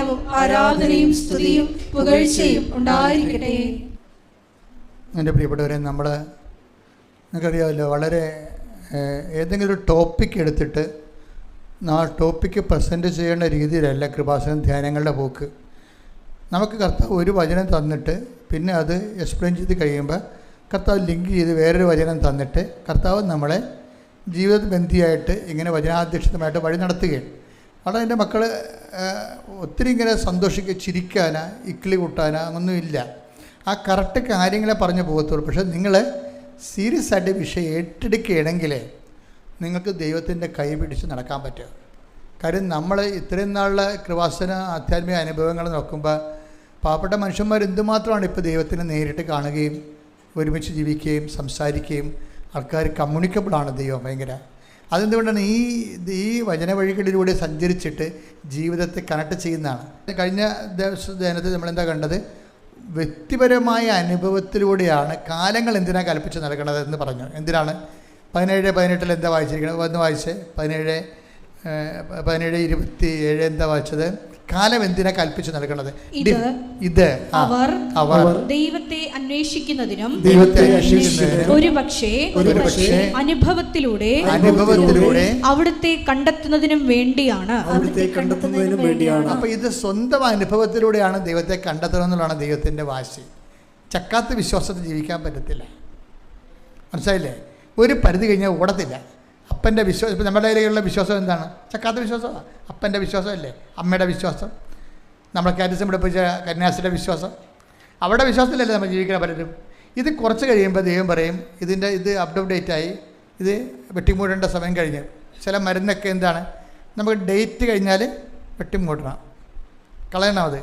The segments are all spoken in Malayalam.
സകലവും ആരാധനയും സ്തുതിയും പുകഴ്ചയും ഉണ്ടായിരിക്കട്ടെ. എൻ്റെ പ്രിയപ്പെട്ടവരെ, നിങ്ങൾക്കറിയാമല്ലോ, വളരെ ഏതെങ്കിലും ഒരു ടോപ്പിക് എടുത്തിട്ട് ആ ടോപ്പിക്ക് പ്രസൻറ്റ് ചെയ്യേണ്ട രീതിയിലല്ല കൃപാസനം ധ്യാനങ്ങളുടെ പോക്ക്. നമുക്ക് കർത്താവ് ഒരു വചനം തന്നിട്ട് പിന്നെ അത് എക്സ്പ്ലെയിൻ ചെയ്ത് കഴിയുമ്പോൾ കർത്താവ് ലിങ്ക് ചെയ്ത് വേറൊരു വചനം തന്നിട്ട് കർത്താവ് നമ്മളെ ജീവിതബന്ധിയായിട്ട് ഇങ്ങനെ വചനാധിഷ്ഠിതമായിട്ട് വഴി നടത്തുകയാണ്. അവിടെ എൻ്റെ മക്കൾ ഒത്തിരി ഇങ്ങനെ ചിരിക്കാനോ ഇക്കിളി കൂട്ടാനോ അങ്ങൊന്നുമില്ല. ആ കറക്റ്റ് കാര്യങ്ങളെ പറഞ്ഞു പോകത്തുള്ളൂ. പക്ഷേ നിങ്ങൾ സീരിയസ് ആയിട്ട് വിഷയം ഏറ്റെടുക്കുകയാണെങ്കിൽ നിങ്ങൾക്ക് ദൈവത്തിൻ്റെ കൈ പിടിച്ച് നടക്കാൻ പറ്റും. കാര്യം നമ്മൾ ഇത്രയും നാളിലെ കൃപാസന ആധ്യാത്മിക അനുഭവങ്ങൾ നോക്കുമ്പോൾ പാവപ്പെട്ട മനുഷ്യന്മാർ എന്തുമാത്രമാണ് ഇപ്പോൾ ദൈവത്തിനെ നേരിട്ട് കാണുകയും ഒരുമിച്ച് ജീവിക്കുകയും സംസാരിക്കുകയും ആൾക്കാർ കമ്മ്യൂണിക്കബിളാണ് ദൈവം ഭയങ്കര. അതെന്തുകൊണ്ടാണ് ഈ വചന വഴികളിലൂടെ സഞ്ചരിച്ചിട്ട് ജീവിതത്തെ കണക്ട് ചെയ്യുന്നതാണ്. കഴിഞ്ഞ ധ്യാനത്തിൽ നമ്മളെന്താ കണ്ടത്? വ്യക്തിപരമായ അനുഭവത്തിലൂടെയാണ് കാലങ്ങൾ എന്തിനാണ് കൽപ്പിച്ച് നൽകണത് എന്ന് പറഞ്ഞു. എന്തിനാണ്? 17:18 എന്താ വായിച്ചിരിക്കുന്നത്? ഒന്ന് വായിച്ച് 17:27 എന്താ വായിച്ചത്? കാലം എന്തിനാ കൽപ്പിച്ചു നൽകണത്? ഇത് അവർ ദൈവത്തെ അന്വേഷിക്കുന്നതിനും ഒരുപക്ഷേ അനുഭവത്തിലൂടെ അവിടുത്തെ കണ്ടെത്തുന്നതിനും വേണ്ടിയാണ്. അപ്പൊ ഇത് സ്വന്തം അനുഭവത്തിലൂടെയാണ് ദൈവത്തെ കണ്ടെത്തണം എന്നുള്ളതാണ് ദൈവത്തിന്റെ വാശി. ചക്കാത്ത വിശ്വാസത്തിൽ ജീവിക്കാൻ പറ്റത്തില്ല. മനസ്സിലായില്ലേ? ഒരു പരിധി കഴിഞ്ഞാൽ ഓടത്തില്ല. അപ്പൻ്റെ വിശ്വാസം, ഇപ്പം നമ്മുടെ കയ്യിലുള്ള വിശ്വാസം എന്താണ്? ചക്കാത്ത വിശ്വാസമാണ്. അപ്പൻ്റെ വിശ്വാസമല്ലേ? അമ്മയുടെ വിശ്വാസം, നമ്മളെ കാരിസം പഠിപ്പിച്ച കന്യാസിയുടെ വിശ്വാസം, അവിടെ വിശ്വാസത്തിലല്ലേ നമ്മൾ ജീവിക്കണം പലരും. ഇത് കുറച്ച് കഴിയുമ്പോൾ ദൈവം പറയും ഇത് അപ്ഡേറ്റായി, ഇത് വെട്ടിമൂടേണ്ട സമയം കഴിഞ്ഞ്. ചില മരുന്നൊക്കെ എന്താണ്, നമുക്ക് ഡേറ്റ് കഴിഞ്ഞാൽ വെട്ടിമൂടണം, കളയണം അത്.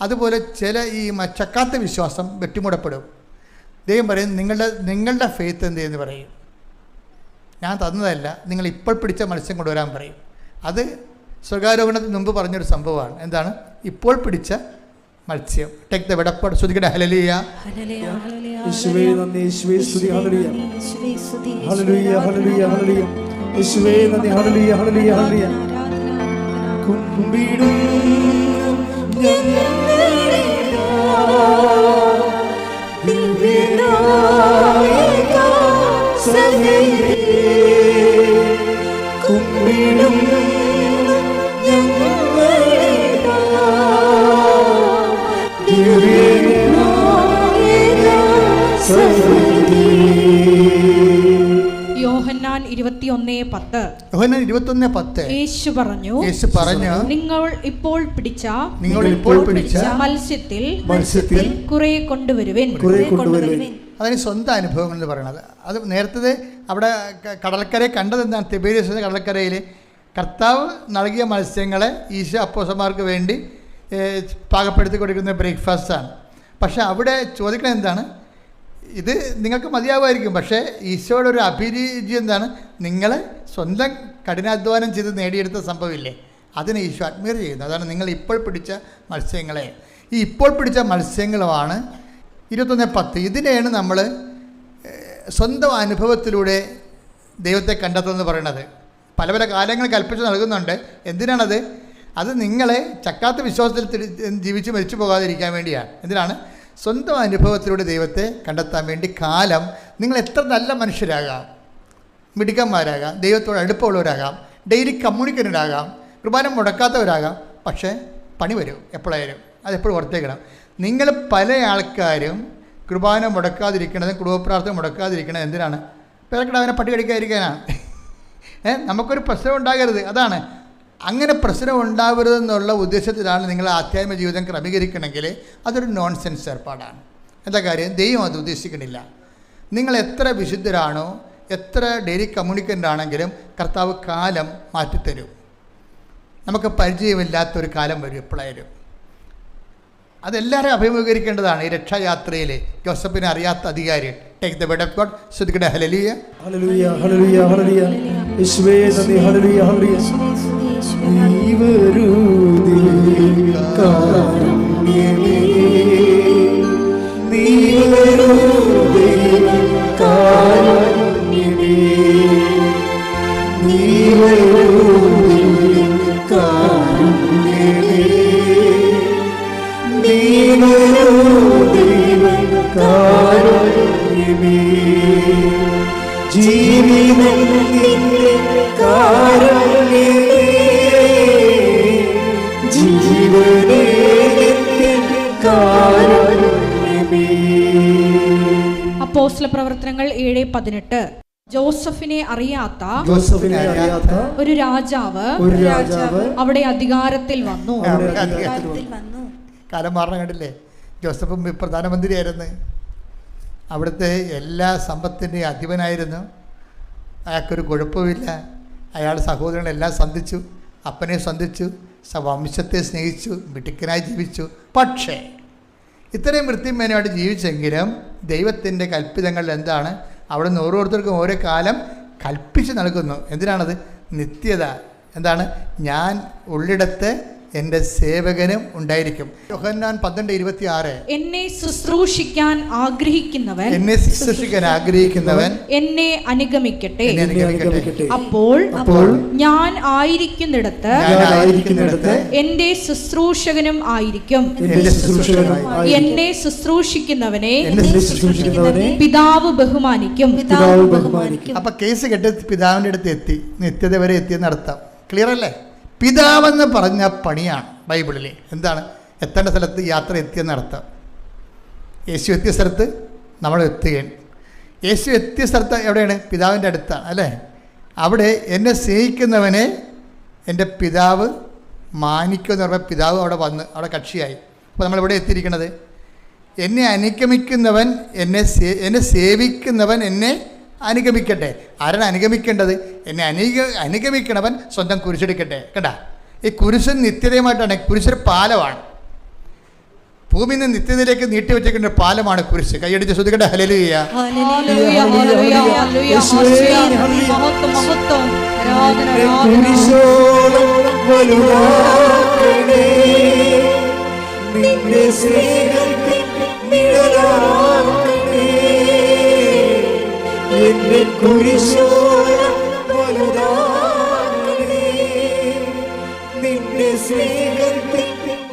അതുപോലെ ചില ഈ ചക്കാത്ത വിശ്വാസം വെട്ടിമൂടപ്പെടും. ദൈവം പറയും നിങ്ങളുടെ ഫെയ്ത്ത് എന്ത് ചെയ്യുമെന്ന് പറയും. ഞാൻ തന്നതല്ല, നിങ്ങൾ ഇപ്പോൾ പിടിച്ച മത്സ്യം കൊണ്ടുവരാൻ പറയും. അത് സ്വർഗാരോഹണത്തിന് മുമ്പ് പറഞ്ഞൊരു സംഭവമാണ്. എന്താണ്? ഇപ്പോൾ പിടിച്ച മത്സ്യം. ടേക്ക് ദ വെടപ്പാട്. ശ്രുതിക്കട്ടെ ഹല്ലേലൂയ. യേശുവേ നന്ദി, യേശുവേ സ്തുതി, ഹല്ലേലൂയ ഹല്ലേലൂയ ഹല്ലേലൂയ ഹല്ലേലൂയ. യേശുവേ നന്ദി, ഹല്ലേലൂയ ഹല്ലേലൂയ ഹല്ലേലൂയ. കുമ്പിടും കുമ്പിടും യോഹന്നാൻ 21:10 യേശു പറഞ്ഞു നിങ്ങൾ ഇപ്പോൾ പിടിച്ച മത്സ്യത്തിൽ കുറെ കൊണ്ടുവരുവിൻ. അതിന് സ്വന്തം അനുഭവങ്ങൾ എന്ന് പറയുന്നത്. അത് നേരത്തെ അവിടെ കടൽക്കരയെ കണ്ടത് എന്താണ്? തിബേരിയസ് കടൽക്കരയിൽ കർത്താവ് നൽകിയ മത്സ്യങ്ങളെ ഈശോ അപ്പോസ്തലന്മാർക്ക് വേണ്ടി പാകപ്പെടുത്തി കൊടുക്കുന്ന ബ്രേക്ക്ഫാസ്റ്റാണ്. പക്ഷേ അവിടെ ചോദിക്കുന്നത് എന്താണ്? ഇത് നിങ്ങൾക്ക് മതിയാവുമായിരിക്കും, പക്ഷേ ഈശോയുടെ ഒരു അഭിരുചി എന്താണ്? നിങ്ങൾ സ്വന്തം കഠിനാധ്വാനം ചെയ്ത് നേടിയെടുത്ത സംഭവമില്ലേ, അതിനെ ഈശോ അഡ്മയർ ചെയ്യുന്നത്. അതാണ് നിങ്ങൾ ഇപ്പോൾ പിടിച്ച മത്സ്യങ്ങളെ. ഈ ഇപ്പോൾ പിടിച്ച മത്സ്യങ്ങളുമാണ് 21:10. ഇതിനെയാണ് നമ്മൾ സ്വന്തം അനുഭവത്തിലൂടെ ദൈവത്തെ കണ്ടെത്തുമെന്ന് പറയുന്നത്. പല പല കാലങ്ങൾ കൽപ്പിച്ച് നൽകുന്നുണ്ട്. എന്തിനാണത്? അത് നിങ്ങളെ ചക്കാത്ത വിശ്വാസത്തിൽ ജീവിച്ച് മരിച്ചു പോകാതിരിക്കാൻ വേണ്ടിയാണ്. എന്തിനാണ്? സ്വന്തം അനുഭവത്തിലൂടെ ദൈവത്തെ കണ്ടെത്താൻ വേണ്ടി. കാലം നിങ്ങൾ എത്ര നല്ല മനുഷ്യരാകാം, മിടുക്കന്മാരാകാം, ദൈവത്തോട് അടുപ്പമുള്ളവരാകാം, ഡെയിലി കമ്മ്യൂണിക്കേറ്റഡാകാം, കുർബാന മുടക്കാത്തവരാകാം, പക്ഷേ പണി വരും എപ്പോഴായാലും. അതെപ്പോഴും ഓർത്തേക്കണം. നിങ്ങൾ പല ആൾക്കാരും കുർബാന മുടക്കാതിരിക്കണതും കുടുംബപ്രാർത്ഥന മുടക്കാതിരിക്കണത് എന്തിനാണ്? പേരക്കട അവനെ പട്ടി കടിക്കാതിരിക്കാനാണ്. നമുക്കൊരു പ്രശ്നം ഉണ്ടാകരുത്. അതാണ്. അങ്ങനെ പ്രശ്നം ഉണ്ടാവരുതെന്നുള്ള ഉദ്ദേശത്തിലാണ് നിങ്ങൾ ആധ്യാത്മിക ജീവിതം ക്രമീകരിക്കണമെങ്കിൽ അതൊരു നോൺസെൻസ് ഏർപ്പാടാണ്. എന്താ കാര്യം? ദൈവം അത് ഉദ്ദേശിക്കണില്ല. നിങ്ങൾ എത്ര വിശുദ്ധരാണോ, എത്ര ഡെയിലി കമ്മ്യൂണിക്കൻ്റ് ആണെങ്കിലും കർത്താവ് കാലം മാറ്റിത്തരും. നമുക്ക് പരിചയമില്ലാത്തൊരു കാലം വരും എപ്പോഴായാലും. അതെല്ലാവരും അഭിമുഖീകരിക്കേണ്ടതാണ്. ഈ രക്ഷായാത്രയിൽ ജോസഫിനെ അറിയാത്ത അധികാരി. Take the word of God. ശ്രുതിക്കട്ടെ ഹല്ലേലൂയ ഹല്ലേലൂയ ഹല്ലേലൂയ ഹല്ലേലൂയ. യേശുവേ നന്ദി, ഹല്ലേലൂയ ഹല്ലേലൂയ. നീവരുതി കാരുണ്യമേ, നീവരുതി കാരുണ്യമേ, നീവരുതി കാരുണ്യമേ. ജീവനേ കാരുണ്യമേ. അപ്പോസ്തലപ്രവർത്തനങ്ങൾ 7:18. ജോസഫിനെ അറിയാത്ത ഒരു രാജാവ് അവിടെ അധികാരത്തിൽ വന്നു. കാലം മാറണം കണ്ടില്ലേ? ജോസഫ് പ്രധാനമന്ത്രിയായിരുന്നു, അവിടുത്തെ എല്ലാ സമ്പത്തിൻ്റെയും അധിപനായിരുന്നു. അയാൾക്കൊരു കുഴപ്പമില്ല. അയാൾ സഹോദരങ്ങളെല്ലാം സന്ധിച്ചു, അപ്പനെ സന്ധിച്ചു, വംശത്തെ സ്നേഹിച്ചു, മിടുക്കനായി ജീവിച്ചു. പക്ഷേ ഇത്രയും വൃത്തിമേനോട് ജീവിച്ചെങ്കിലും ദൈവത്തിൻ്റെ കൽപ്പിതങ്ങൾ എന്താണ്? അവിടെ നിന്ന് ഓരോരുത്തർക്കും ഓരോ കാലം കൽപ്പിച്ച് നൽകുന്നു. എന്തിനാണത്? നിത്യത. എന്താണ്? ഞാൻ ഉള്ളിടത്ത് എൻ്റെ സേവകനും ഉണ്ടായിരിക്കും. യോഹന്നാൻ 12:26. എന്നെ ശുശ്രൂഷിക്കാൻ ആഗ്രഹിക്കുന്നവൻ എന്നെ അനുഗമിക്കട്ടെ. അപ്പോൾ ഞാൻ ആയിരിക്കുന്നിടത്ത് എന്റെ ശുശ്രൂഷകനും ആയിരിക്കും. എന്നെ ശുശ്രൂഷിക്കുന്നവനെ പിതാവ് ബഹുമാനിക്കും. അപ്പൊ കേസ് കെട്ട് പിതാവിൻ്റെ അടുത്ത് എത്തി, നിത്യത വരെ എത്തിയെന്നർത്ഥം. ക്ലിയർ അല്ലേ? പിതാവെന്ന് പറഞ്ഞ പണിയാണ് ബൈബിളിൽ. എന്താണ്? എത്തേണ്ട സ്ഥലത്ത് യാത്ര എത്തിയെന്നർത്ഥം. യേശു എത്തിയ സ്ഥലത്ത് നമ്മൾ എത്തുകയാണ്. യേശു എത്തിയ സ്ഥലത്ത് എവിടെയാണ്? പിതാവിൻ്റെ അടുത്താണ് അല്ലേ? അവിടെ എന്നെ സ്നേഹിക്കുന്നവനെ എൻ്റെ പിതാവ് മാനിക്കുമെന്ന് പറഞ്ഞാൽ പിതാവ് അവിടെ വന്ന് അവിടെ കക്ഷിയായി. അപ്പോൾ നമ്മളിവിടെ എത്തിയിരിക്കുന്നത്, എന്നെ അനുഗമിക്കുന്നവൻ എന്നെ സേവിക്കുന്നവൻ എന്നെ അനുഗമിക്കട്ടെ. ആരാണ് അനുഗമിക്കേണ്ടത്? എന്നെ അനുഗമിക്കണവൻ സ്വന്തം കുരിശെടുക്കട്ടെ. കണ്ട, ഈ കുരിശൻ നിത്യതയുമായിട്ടാണ്. കുരിശൊരു പാലമാണ്. ഭൂമിയിൽ നിന്ന് നിത്യതയിലേക്ക് നീട്ടി വെച്ചിരിക്കുന്ന ഒരു പാലമാണ് കുരിശ്. കൈയടിച്ച് ശ്രദ്ധിക്കട്ടെ. ഹല്ലേലൂയ. എന്റെ കുരിശോളം വലുതാക്കണേ, നിന്റെ സ്നേഹത്തിൽ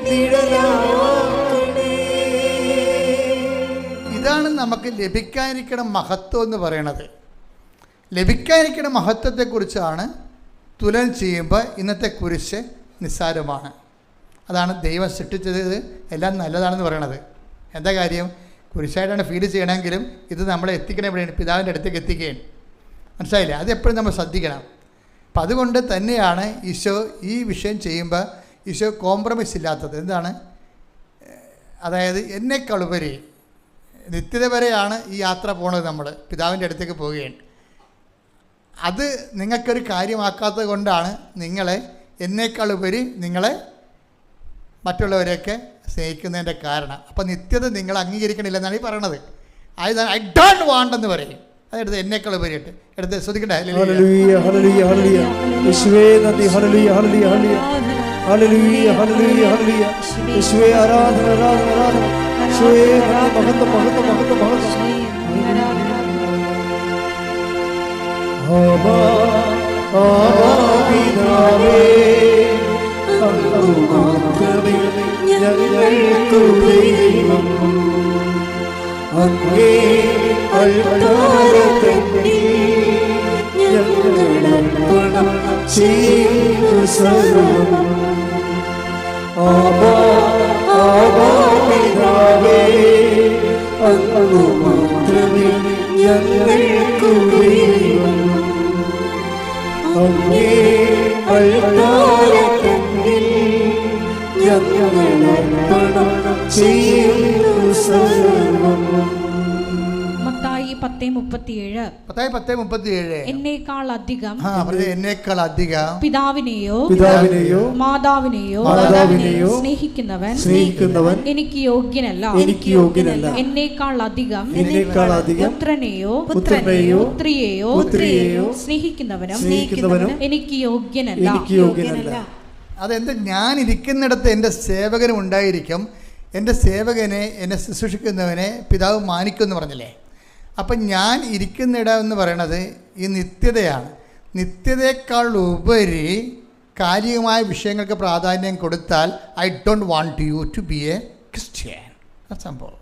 നിഴലാക്കണേ. ഇതാണ് നമുക്ക് ലഭിക്കാനിരിക്കുന്ന മഹത്വം എന്ന് പറയുന്നത്. ലഭിക്കാനിരിക്കുന്ന മഹത്വത്തെക്കുറിച്ചാണ് തുലനം ചെയ്യുമ്പോൾ ഇന്നത്തെ കുരിശ് നിസ്സാരമാണ്. അതാണ് ദൈവം സൃഷ്ടിച്ചത് എല്ലാം നല്ലതാണെന്ന് പറയണത്. എന്താ കാര്യം? കുരിശായിട്ടാണ് ഫീൽ ചെയ്യണമെങ്കിലും ഇത് നമ്മളെ എത്തിക്കണം എവിടെയാണ്? പിതാവിൻ്റെ അടുത്തേക്ക് എത്തിക്കുകയാണ്. മനസ്സിലായില്ലേ? അതെപ്പോഴും നമ്മൾ ശ്രദ്ധിക്കണം. അപ്പം അതുകൊണ്ട് തന്നെയാണ് ഈശോ ഈ വിഷയം ചെയ്യുമ്പോൾ ഈശോ കോംപ്രമൈസ് ഇല്ലാത്തത്. എന്താണ്? അതായത് എന്നെക്കാളുപരി നിത്യത വരെയാണ് ഈ യാത്ര പോണത്. നമ്മൾ പിതാവിൻ്റെ അടുത്തേക്ക് പോവുകയാണ്. അത് നിങ്ങൾക്കൊരു കാര്യമാക്കാത്തത് കൊണ്ടാണ് എന്നെക്കാളുപരി നിങ്ങളെ മറ്റുള്ളവരെയൊക്കെ സ്നേഹിക്കുന്നതിൻ്റെ കാരണം. അപ്പം നിത്യത നിങ്ങൾ അംഗീകരിക്കണില്ലെന്നാണ് ഈ പറയണത്. ആയത് ഐ ഡോണ്ട് വാണ്ട് എന്ന് പറയും. അതെടുത്ത് എന്നെക്കാൾ ഉപരിയിട്ട് എടുത്ത് ശ്രദ്ധിക്കട്ടെ. Hallelujah hallelujah hallelujah. യേശുവേ നന്ദി. Hallelujah hallelujah hallelujah hallelujah hallelujah hallelujah. യേശുവേ ആരാധന ആരാധന ആരാധന. യേശുവേ മഹത്വം മഹത്വം മഹത്വം മഹത്വം. ആബാ ആബാ പിതാവേ, അങ്ങ് മാത്രമേ ഞങ്ങൾക്കു ദൈവം. അങ്ങേ അൾത്താരത്തിൽ ഞങ്ങളർപ്പണം ചെയ്യുന്നു സർവ്വം. ആബാ ആബാ പിതാവേ, അങ്ങ് മാത്രമേ ഞങ്ങൾക്കു ദൈവം. അങ്ങേ അൾത്താരത്തിൽ ഞങ്ങളർപ്പണം ചെയ്യുന്നു സർവ്വം. മത്തായി 10:37. എന്നേക്കാൾ അധികം പിതാവിനെയോ മാതാവിനെയോ സ്നേഹിക്കുന്നവൻ എനിക്ക് യോഗ്യനല്ല. എന്നേക്കാൾ അധികം പുത്രനെയോ പുത്രിയെയോ സ്നേഹിക്കുന്നവനും എനിക്ക് യോഗ്യനല്ല. അതെന്ത്? ഞാൻ ഇരിക്കുന്നിടത്ത് എൻ്റെ സേവകനും ഉണ്ടായിരിക്കും. എൻ്റെ സേവകനെ, എന്നെ ശുശ്രൂഷിക്കുന്നവനെ പിതാവ് മാനിക്കുമെന്ന് പറഞ്ഞില്ലേ? അപ്പം ഞാൻ ഇരിക്കുന്നിടം എന്ന് പറയണത് ഈ നിത്യതയാണ്. നിത്യതയേക്കാൾ ഉപരി കാലികമായ വിഷയങ്ങൾക്ക് പ്രാധാന്യം കൊടുത്താൽ I don't want you to be a Christian. ആ സംഭവം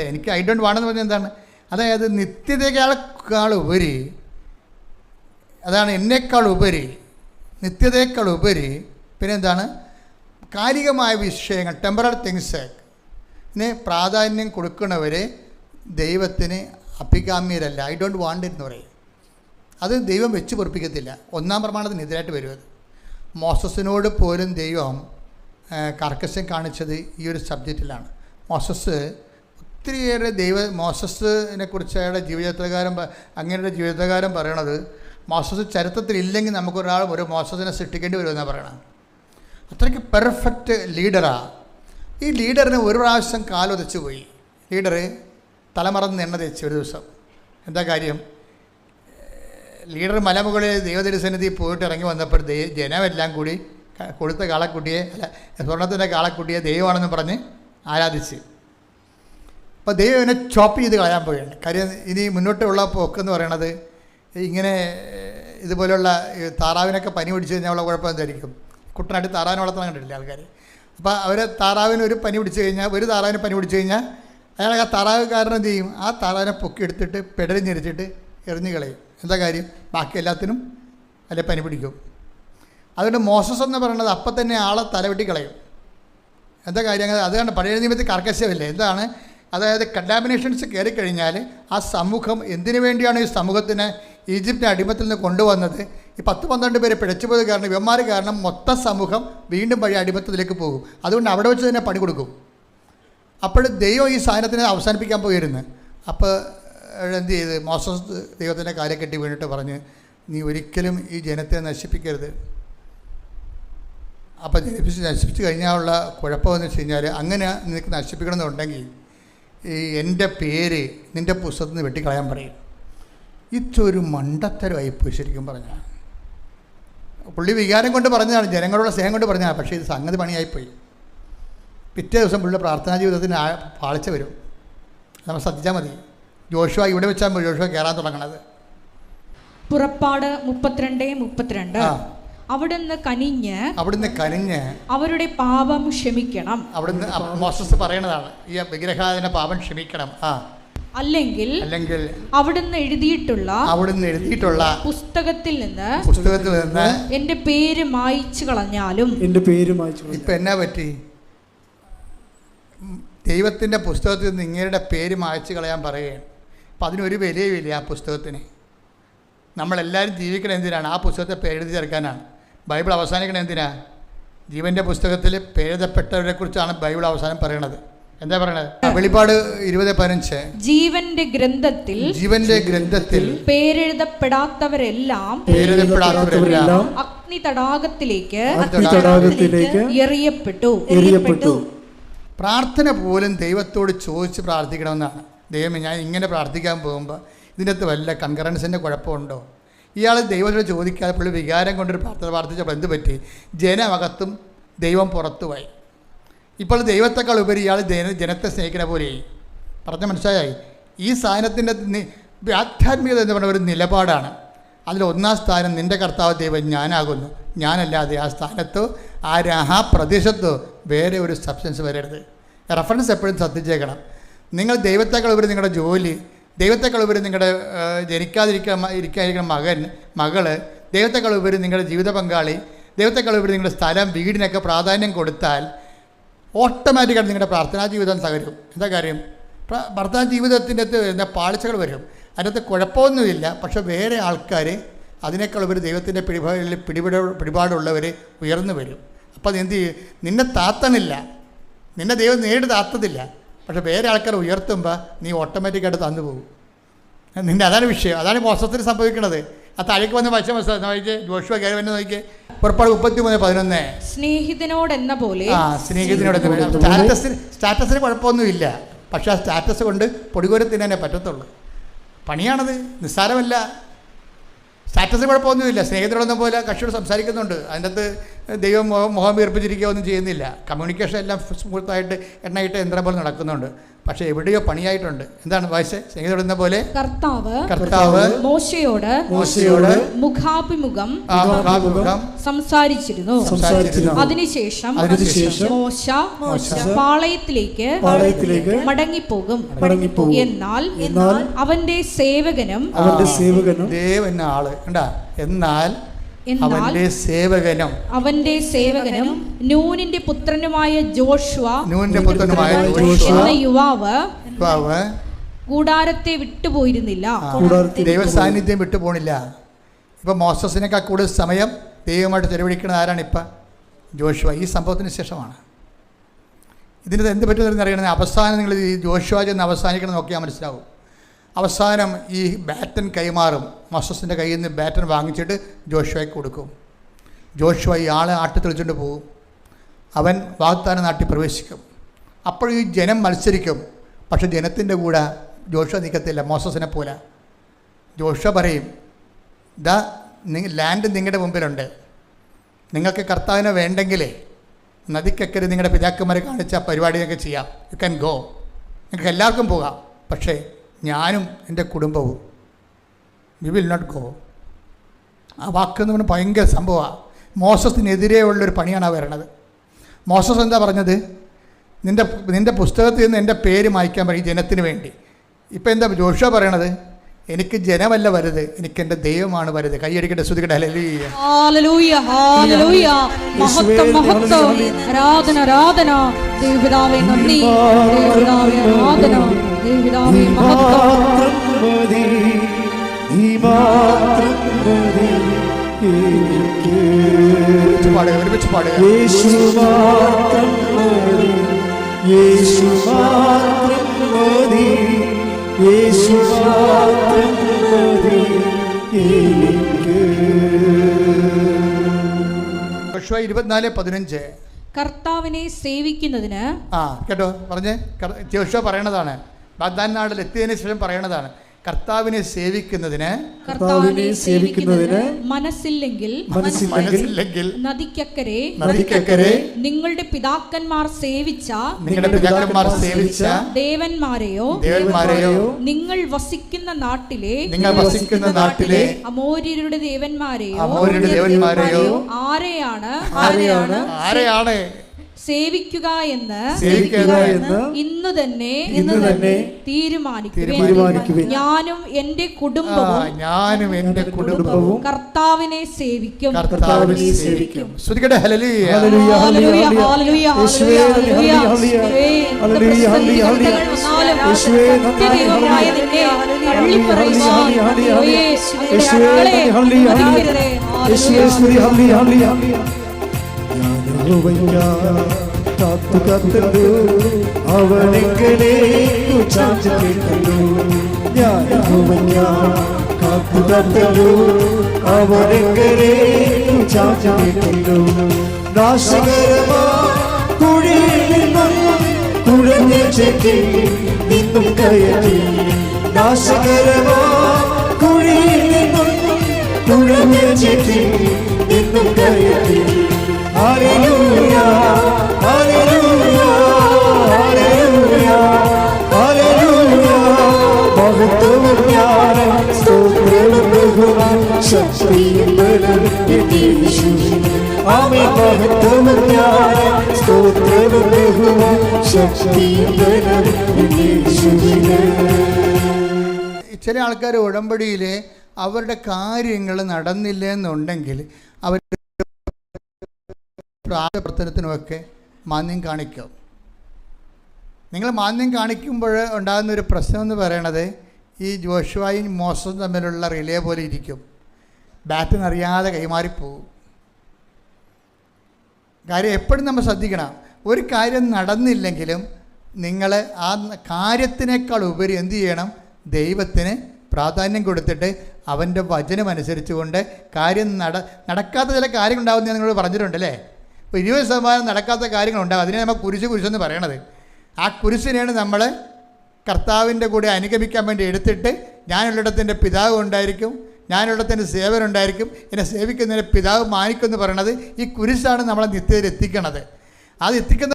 എനിക്ക് ഐ ഡോണ്ട് വാണ്ട് എന്ന് പറഞ്ഞാൽ എന്താണ്? അതായത് നിത്യതയേക്കാൾ ഉപരി, അതാണ് എന്നേക്കാൾ ഉപരി, നിത്യതയേക്കാൾ ഉപരി. പിന്നെ എന്താണ്? കാലികമായ വിഷയങ്ങൾ, ടെമ്പറൽ തിങ്സിന് പ്രാധാന്യം കൊടുക്കുന്നവർ ദൈവത്തിന് അഭികാമ്യരല്ല. ഐ ഡോണ്ട് വാണ്ട് എന്ന് പറയും. അത് ദൈവം വെച്ച് പൊറപ്പിക്കത്തില്ല. ഒന്നാം പ്രമാണത്തിനെതിരായിട്ട് വരും അത്. മോസസിനോട് പോലും ദൈവം കർക്കശം കാണിച്ചത് ഈ ഒരു സബ്ജക്റ്റിലാണ്. മോസസ് ഒത്തിരിയേറെ മോസസിനെ കുറിച്ച് അയാളുടെ അങ്ങനെയുള്ള ജീവിതകാരം പറയണത്, മോസസ് ചരിത്രത്തിൽ ഇല്ലെങ്കിൽ നമുക്കൊരാൾ ഒരു മോസസിനെ സൃഷ്ടിക്കേണ്ടി വരുമെന്നാണ് പറയണത്. അത്രയ്ക്ക് പെർഫെക്റ്റ് ലീഡറാണ്. ഈ ലീഡറിന് ഒരു പ്രാവശ്യം കാലൊതച്ചു പോയി. ലീഡർ തലമറന്ന് എണ്ണ തേച്ച് ഒരു ദിവസം. എന്താ കാര്യം? ലീഡർ മലമുകളിൽ ദൈവദർശനത്തിൽ പോയിട്ട് ഇറങ്ങി വന്നപ്പോൾ ജനമെല്ലാം കൂടി കൊടുത്ത കാളക്കുട്ടിയെ, സ്വർണത്തിൻ്റെ കാളക്കുട്ടിയെ ദൈവമാണെന്ന് പറഞ്ഞ് ആരാധിച്ച്. അപ്പോൾ ദൈവം ഇവനെ ചോപ്പ് ചെയ്ത് കളയാൻ പോവുകയാണ്. കാര്യം ഇനി മുന്നോട്ടുള്ള പോക്കെന്ന് പറയണത് ഇങ്ങനെ ഇതുപോലെയുള്ള താറാവിനൊക്കെ പനി പിടിച്ച് കഴിഞ്ഞാൽ ഉള്ള കുഴപ്പം എന്തായിരിക്കും? കുട്ടനായിട്ട് താറാവിനെ വളർത്താൻ കണ്ടിട്ടില്ല ആൾക്കാർ. അപ്പോൾ അവർ താറാവിന് ഒരു പനി പിടിച്ച് കഴിഞ്ഞാൽ, ഒരു താറാവിന് പനി പിടിച്ച് കഴിഞ്ഞാൽ അയാൾ ആ താറാവുകാരൻ എന്ത് ചെയ്യും? ആ താറാവിനെ പൊക്കിയെടുത്തിട്ട് പെടലിഞ്ഞിരിച്ചിട്ട് എറിഞ്ഞ് കളയും. എന്താ കാര്യം? ബാക്കി എല്ലാത്തിനും അല്ലെ പനി പിടിക്കും. അതുകൊണ്ട് മോസസ് എന്ന് പറയുന്നത് അപ്പം തന്നെ ആളെ തലവെട്ടി കളയും. എന്താ കാര്യം? അതുകൊണ്ട് പഴയ നിയമത്തിൽ കർക്കശമില്ലേ? എന്താണ്? അതായത് കണ്ടാമിനേഷൻസ് കയറിക്കഴിഞ്ഞാൽ ആ സമൂഹം എന്തിനു വേണ്ടിയാണ് ഈ സമൂഹത്തിന് ഈജിപ്തിൻ്റെ അടിമത്തിൽ നിന്ന് കൊണ്ടുവന്നത്? ഈ 10-12 പേര് പിഴച്ചുപോയത് കാരണം, ഇവന്മാർ കാരണം മൊത്തം സമൂഹം വീണ്ടും പഴയ അടിമത്തത്തിലേക്ക് പോകും. അതുകൊണ്ട് അവിടെ വെച്ച് തന്നെ പണി കൊടുക്കും. അപ്പോൾ ദൈവം ഈ സാധനത്തിനെ അവസാനിപ്പിക്കാൻ പോയിരുന്നു. അപ്പോൾ എന്ത് ചെയ്ത്? മോസസ് ദൈവത്തിൻ്റെ കാര്യം കെട്ടി വീണിട്ട് പറഞ്ഞ്, നീ ഒരിക്കലും ഈ ജനത്തെ നശിപ്പിക്കരുത്. അപ്പോൾ നശിപ്പിച്ച് കഴിഞ്ഞാലുള്ള കുഴപ്പമെന്ന് വെച്ച് കഴിഞ്ഞാൽ, അങ്ങനെ നിനക്ക് നശിപ്പിക്കണമെന്നുണ്ടെങ്കിൽ ഈ എൻ്റെ പേര് നിൻ്റെ പുസ്തകത്തിൽ നിന്ന് വെട്ടിക്കളയാൻ പറയും. ഇതൊരു മണ്ടത്തരമായിപ്പോയി ശരിക്കും പറഞ്ഞാൽ. പുള്ളി വികാരം കൊണ്ട് പറഞ്ഞതാണ്, ജനങ്ങളുടെ സ്നേഹം കൊണ്ട് പറഞ്ഞതാണ്. പക്ഷേ ഇത് സംഗതി പണിയായിപ്പോയി. പിറ്റേ ദിവസം പുള്ളിയുടെ പ്രാർത്ഥനാ ജീവിതത്തിന് പാളിച്ച വരും. നമ്മൾ ശ്രദ്ധിച്ചാൽ മതി. ജോഷുവ ഇവിടെ വെച്ചാൽ ജോഷുവ കയറാൻ തുടങ്ങണത്. പുറപ്പാട് 32:32. അവിടുന്ന് കനിഞ്ഞ് അവരുടെ പാപം ക്ഷമിക്കണം. അവിടുന്ന് മോസസ് പറയണതാണ്, ഈ വിഗ്രഹാദിന്റെ പാപം ക്ഷമിക്കണം. അല്ലെങ്കിൽ അവിടുന്ന് എഴുതിയിട്ടുള്ള പുസ്തകത്തിൽ നിന്ന് എന്റെ പേര് മായ്ച്ചു കളഞ്ഞാലും. ഇപ്പൊ എന്നാ പറ്റി? ദൈവത്തിന്റെ പുസ്തകത്തിൽ നിന്ന് ഇങ്ങയുടെ പേര് മായ്ച്ചു കളയാൻ പറയുകയാണ്. അപ്പം അതിനൊരു വിലയുമില്ല ആ പുസ്തകത്തിന്. നമ്മളെല്ലാവരും ജീവിക്കണം എന്തിനാണ്? ആ പുസ്തകത്തെ പേരെഴുതി ചേർക്കാനാണ്. ബൈബിൾ അവസാനിക്കണം എന്തിനാ? ജീവൻ്റെ പുസ്തകത്തിൽ പേരെഴുതപ്പെട്ടവരെ കുറിച്ചാണ് ബൈബിൾ അവസാനം പറയണത്. എന്താ പറയണത്? വെളിപ്പാട് 20:15 ജീവന്റെ ഗ്രന്ഥത്തിൽ പേരെഴുതപ്പെടാത്തവരെല്ലാം അഗ്നി തടാകത്തിലേക്ക് എറിയപ്പെട്ടു. പ്രാർത്ഥന പോലും ദൈവത്തോട് ചോദിച്ച് പ്രാർത്ഥിക്കണമെന്നാണ്. ദൈവമേ, ഞാൻ ഇങ്ങനെ പ്രാർത്ഥിക്കാൻ പോകുമ്പോൾ ഇതിൻ്റെ അകത്ത് വല്ല കൺകറൻസിൻ്റെ കുഴപ്പമുണ്ടോ? ഇയാൾ ദൈവത്തോട് ചോദിക്കാതെ പുള്ളി വികാരം കൊണ്ടൊരു പ്രാർത്ഥിച്ചപ്പോൾ എന്ത് പറ്റി? ജനമകത്തും ദൈവം പുറത്തുമായി. ഇപ്പോൾ ദൈവത്തെക്കാൾ ഉപരി ഇയാൾ ജനത്തെ സ്നേഹിക്കുന്ന പോലെയായി. പറഞ്ഞ മനസ്സിലായി? ഈ സാധനത്തിൻ്റെ ആധ്യാത്മികത എന്ന് പറഞ്ഞ ഒരു നിലപാടാണ്. അതിൽ ഒന്നാം സ്ഥാനം നിൻ്റെ കർത്താവ് ദൈവം ഞാനാകുന്നു. ഞാനല്ലാതെ ആ സ്ഥാനത്തോ ആ പ്രദേശത്തോ വേറെ ഒരു സബ്സ്റ്റൻസ് വരരുത്. റെഫറൻസ് എപ്പോഴും ശ്രദ്ധിച്ചേക്കണം. നിങ്ങൾ ദൈവത്തെക്കാൾ ഉപരി നിങ്ങളുടെ ജോലി, ദൈവത്തെക്കാൾ ഉപരി നിങ്ങളുടെ ഇരിക്കാതിരിക്കുന്ന മകള്, ദൈവത്തെക്കാൾ ഉപരി നിങ്ങളുടെ ജീവിത പങ്കാളി, ദൈവത്തെക്കാൾ ഉപരി നിങ്ങളുടെ സ്ഥലം, വീടിനൊക്കെ പ്രാധാന്യം കൊടുത്താൽ ഓട്ടോമാറ്റിക്കായിട്ട് നിങ്ങളുടെ പ്രാർത്ഥനാ ജീവിതം തകരും. എന്താ കാര്യം? പ്രാർത്ഥനാ ജീവിതത്തിൻ്റെ അകത്ത് പാളിച്ചകൾ വരും. അതിനകത്ത് കുഴപ്പമൊന്നുമില്ല. പക്ഷെ വേറെ ആൾക്കാർ അതിനേക്കാൾ ഉപരി ദൈവത്തിൻ്റെ പിടിപാടുള്ളവർ ഉയർന്നു വരും. അപ്പോൾ അത് എന്ത് ചെയ്യും? നിന്നെ താത്തണില്ല, നിന്നെ ദൈവം നേരിട്ട് താത്തതില്ല. പക്ഷെ വേറെ ആൾക്കാർ ഉയർത്തുമ്പോൾ നീ ഓട്ടോമാറ്റിക്കായിട്ട് തന്നു പോകും. നിൻ്റെ അതാണ് വിഷയം. അതാണ് മോസത്തിന് സംഭവിക്കുന്നത്. ആ താഴേക്ക് വന്ന് വായിച്ചേ, ജോഷുവ കയറി വന്ന് നോക്കിയേ. പുറപ്പാട് 33:11 സ്നേഹിതനോടെന്ന പോലെ. സ്റ്റാറ്റസിന് കുഴപ്പമൊന്നുമില്ല. പക്ഷെ ആ സ്റ്റാറ്റസ് കൊണ്ട് പൊടികോരം തിന്നാനേ പറ്റത്തുള്ളൂ. പണിയാണത്, നിസ്സാരമല്ല. സ്റ്റാറ്റസ് കുഴപ്പമൊന്നുമില്ല. സ്നേഹിതരോടൊന്നും പോലെ കക്ഷിയോട് സംസാരിക്കുന്നുണ്ട്. അതിൻ്റെ അകത്ത് ദൈവം മുഖം വീർപ്പിച്ചിരിക്കുക ഒന്നും ചെയ്യുന്നില്ല. കമ്മ്യൂണിക്കേഷൻ എല്ലാം സ്മൂത്തായിട്ട് എണ്ണയിട്ട് യന്ത്രം പോലെ നടക്കുന്നുണ്ട്. പക്ഷേ എവിടെയോ പണിയായിട്ടുണ്ട്. എന്താണ് വായിച്ചത്? സ്നേഹിതരോടുന്ന പോലെ കർത്താവ് മോശയോട് മുഖാഭിമുഖം സംസാരിച്ചിരുന്നു. അതിനുശേഷം മോശ പാളയത്തിലേക്ക് മടങ്ങിപ്പോകും. എന്നാൽ അവന്റെ സേവകനും ദേവൻ ആള് കണ്ടാ. എന്നാൽ അവന്റെ സേവകനും നൂനിന്റെ പുത്രനുമായ ജോഷുവ എന്ന യുവാവ് കൂടാരത്തെ വിട്ടുപോയിരുന്നില്ല. ദൈവസാന്നിധ്യം വിട്ടുപോണില്ല. ഇപ്പൊ മോസസിനേക്കാൾ കൂടുതൽ സമയം ദൈവമായിട്ട് ചെലവഴിക്കുന്നത് ആരാണ്? ഇപ്പം ജോഷുവ. ഈ സംഭവത്തിന് ശേഷമാണ്. ഇതിന് എന്ത് പറ്റുമെന്ന് അറിയണമെങ്കിൽ അവസാനം നിങ്ങൾ ഈ ജോഷുവ ചെന്ന് അവസാനിക്കണം നോക്കിയാൽ മനസ്സിലാവും. അവസാനം ഈ ബാറ്റൻ കൈമാറും. മോസസിൻ്റെ കയ്യിൽ നിന്ന് ബാറ്റൻ വാങ്ങിച്ചിട്ട് ജോഷുവയ്ക്ക് കൊടുക്കും. ജോഷുവ ഈ ആളെ ആട്ടി തെളിച്ചുകൊണ്ട് പോകും. അവൻ വാഗ്ദാന നാട്ടിൽ പ്രവേശിക്കും. അപ്പോൾ ഈ ജനം മത്സരിക്കും. പക്ഷെ ജനത്തിൻ്റെ കൂടെ ജോഷുവ നിൽക്കത്തില്ല. മോസസിനെ പോലെ ജോഷുവ പറയും, ഇതാ ലാൻഡ് നിങ്ങളുടെ മുമ്പിലുണ്ട്. നിങ്ങൾക്ക് കർത്താവിനെ വേണ്ടെങ്കിലേ നദിക്കക്കരെ നിങ്ങളുടെ പിതാക്കന്മാരെ കാണിച്ച പരിപാടിയൊക്കെ ചെയ്യാം. You can go. നിങ്ങൾക്ക് എല്ലാവർക്കും പോകാം. പക്ഷേ ഞാനും എൻ്റെ കുടുംബവും വി വിൽ നോട്ട് ഗോ. ആ വാക്കെന്ന് പറഞ്ഞാൽ ഭയങ്കര സംഭവമാണ്. മോസസിനെതിരെ ഉള്ളൊരു പണിയാണ് വരണത്. മോസസ് എന്താ പറഞ്ഞത്? നിൻ്റെ പുസ്തകത്തിൽ നിന്ന് എൻ്റെ പേര് മായ്ക്കാൻ പറയും ജനത്തിന് വേണ്ടി. ഇപ്പം എന്താ ജോഷുവ പറയണത്? എനിക്ക് ജനമല്ല വലുത്, എനിക്ക് എൻ്റെ ദൈവമാണ് വലുത്. കൈയടിക്കട്ടെ, സ്തുതിക്കട്ടെ. Hallelujah, hallelujah, hallelujah. മഹത്വം, മഹത്വം, ആരാധന, ആരാധന. ദൈവപിതാവേ നന്ദി, ദൈവപിതാവേ ആരാധന, ദൈവപിതാവേ മഹത്വം. ഒരുമിച്ച് പാടുക. യോശുവ 24:15 കർത്താവിനെ സേവിക്കുന്നതിന്. കേട്ടോ പറഞ്ഞേ. യോശുവ പറയണതാണ്, വാഗ്ദാന നാട്ടിൽ എത്തിയതിനു ശേഷം പറയണതാണ്. കർത്താവിനെ സേവിക്കുന്നതിന് മനസ്സില്ലെങ്കിൽ നദിക്കക്കരെ നിങ്ങളുടെ പിതാക്കന്മാർ സേവിച്ച ദേവന്മാരെയോ നിങ്ങൾ വസിക്കുന്ന നാട്ടിലെ അമോര്യരുടെ ദേവന്മാരെയോ ആരെയാണ് സേവിക്കുക എന്ന് ഇന്ന് തന്നെ തീരുമാനിക്കുവിൻ. ഞാനും എന്റെ കുടുംബവും കർത്താവിനെ സേവിക്കും. ശ്രുതികട്ടെ. ഹല്ലേലൂയ, ഹല്ലേലൂയ, ഹല്ലേലൂയ, കാത്തു കാത്തല്ലോ അവനെങ്ങനെ ചാഞ്ചിട്ടല്ലോ. ഞാൻ കാത്തു കാത്തല്ലോ അവനെങ്ങനെ ചാഞ്ചിട്ടല്ലോ. നാശകരമാ കുഴിയിൽ നിന്നും കുഴഞ്ഞ ചെക്കി നിന്നും കയറ്റി. നാശകരമാ കുഴിയിൽ നിന്നും കുഴഞ്ഞ ചെക്കി നിന്നും കയറ്റി. Hallelujah, hallelujah, hallelujah, hallelujah. മഹത്വവും ജ്ഞാനം സ്തോത്രവും ബഹുമാനം ശക്തിയും ബലവും യേശുവിന്. ആമേൻ. മഹത്വവും ജ്ഞാനം സ്തോത്രവും ബഹുമാനം ശക്തിയും ബലവും യേശുവിന്. ചില ആൾക്കാർ ഉടമ്പടിയിൽ അവരുടെ കാര്യങ്ങൾ നടന്നില്ലെന്നുണ്ടെങ്കിൽ അവർ പ്രവർത്തനത്തിനുമൊക്കെ മാന്യം കാണിക്കും. നിങ്ങൾ മാന്യം കാണിക്കുമ്പോൾ ഉണ്ടാകുന്നൊരു പ്രശ്നം എന്ന് പറയണത് ഈ ജോഷുവയും മോസസും തമ്മിലുള്ള റിലേ പോലെ ഇരിക്കും. ബാറ്റിനറിയാതെ കൈമാറിപ്പോകും. കാര്യം എപ്പോഴും നമ്മൾ ശ്രദ്ധിക്കണം. ഒരു കാര്യം നടന്നില്ലെങ്കിലും നിങ്ങൾ ആ കാര്യത്തിനേക്കാൾ ഉപരി എന്തു ചെയ്യണം? ദൈവത്തിന് പ്രാധാന്യം കൊടുത്തിട്ട് അവൻ്റെ വചനമനുസരിച്ചുകൊണ്ട് കാര്യം നടക്കാത്ത ചില കാര്യങ്ങളുണ്ടാകുന്ന ഞാൻ നിങ്ങളോട് പറഞ്ഞിട്ടുണ്ടല്ലേ. ഇപ്പോൾ 20% നടക്കാത്ത കാര്യങ്ങളുണ്ടാകും. അതിനെ നമ്മൾ കുരിശെന്ന് പറയണത്. ആ കുരിശിനെയാണ് നമ്മൾ കർത്താവിൻ്റെ കൂടെ അനുഗമിക്കാൻ വേണ്ടി എടുത്തിട്ട് ഞാനുള്ളിടത്തിൻ്റെ പിതാവ് ഉണ്ടായിരിക്കും, ഞാനുള്ളിടത്തിൻ്റെ സേവനുണ്ടായിരിക്കും, എന്നെ സേവിക്കുന്നതിൻ്റെ പിതാവ് മാനിക്കുമെന്ന് പറയണത് ഈ കുരിശാണ് നമ്മളെ നിത്യതയിൽ എത്തിക്കണത്. അത് എത്തിക്കുന്ന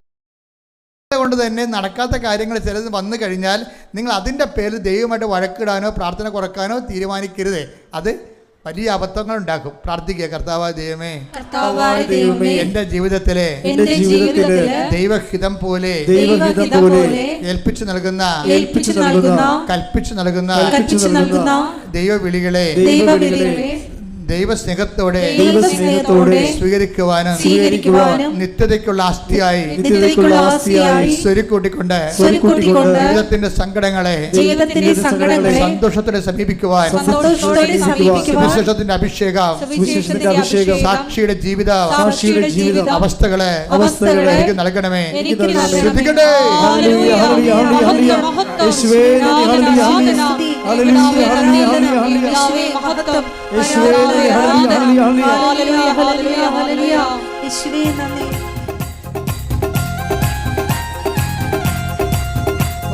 കൊണ്ട് തന്നെ നടക്കാത്ത കാര്യങ്ങൾ ചിലത് വന്നു കഴിഞ്ഞാൽ നിങ്ങൾ അതിൻ്റെ പേരിൽ ദൈവമായിട്ട് വഴക്കിടാനോ പ്രാർത്ഥന കുറക്കാനോ തീരുമാനിക്കരുത്. അത് വലിയ അബദ്ധങ്ങൾ ഉണ്ടാക്കും. പ്രാർത്ഥിക്കുക. കർത്താവായ ദൈവമേ, എന്റെ ജീവിതത്തിലെ ദൈവഹിതം പോലെ ഏൽപ്പിച്ചു നൽകുന്ന കൽപ്പിച്ചു നൽകുന്ന ദൈവവിളികളെ ദൈവസ്നേഹത്തോടെ സ്വീകരിക്കുവാനും നിത്യതയ്ക്കുള്ള ആസ്തിയായി സ്വരുക്കൂട്ടിക്കൊണ്ട് ജീവിതത്തിന്റെ സങ്കടങ്ങളെ സന്തോഷത്തോടെ സമീപിക്കുവാൻ സുവിശേഷത്തിന്റെ അഭിഷേകം സാക്ഷിയുടെ ജീവിത അവസ്ഥകളെ എനിക്ക് നൽകണമേ. ശ്രദ്ധിക്കട്ടെ.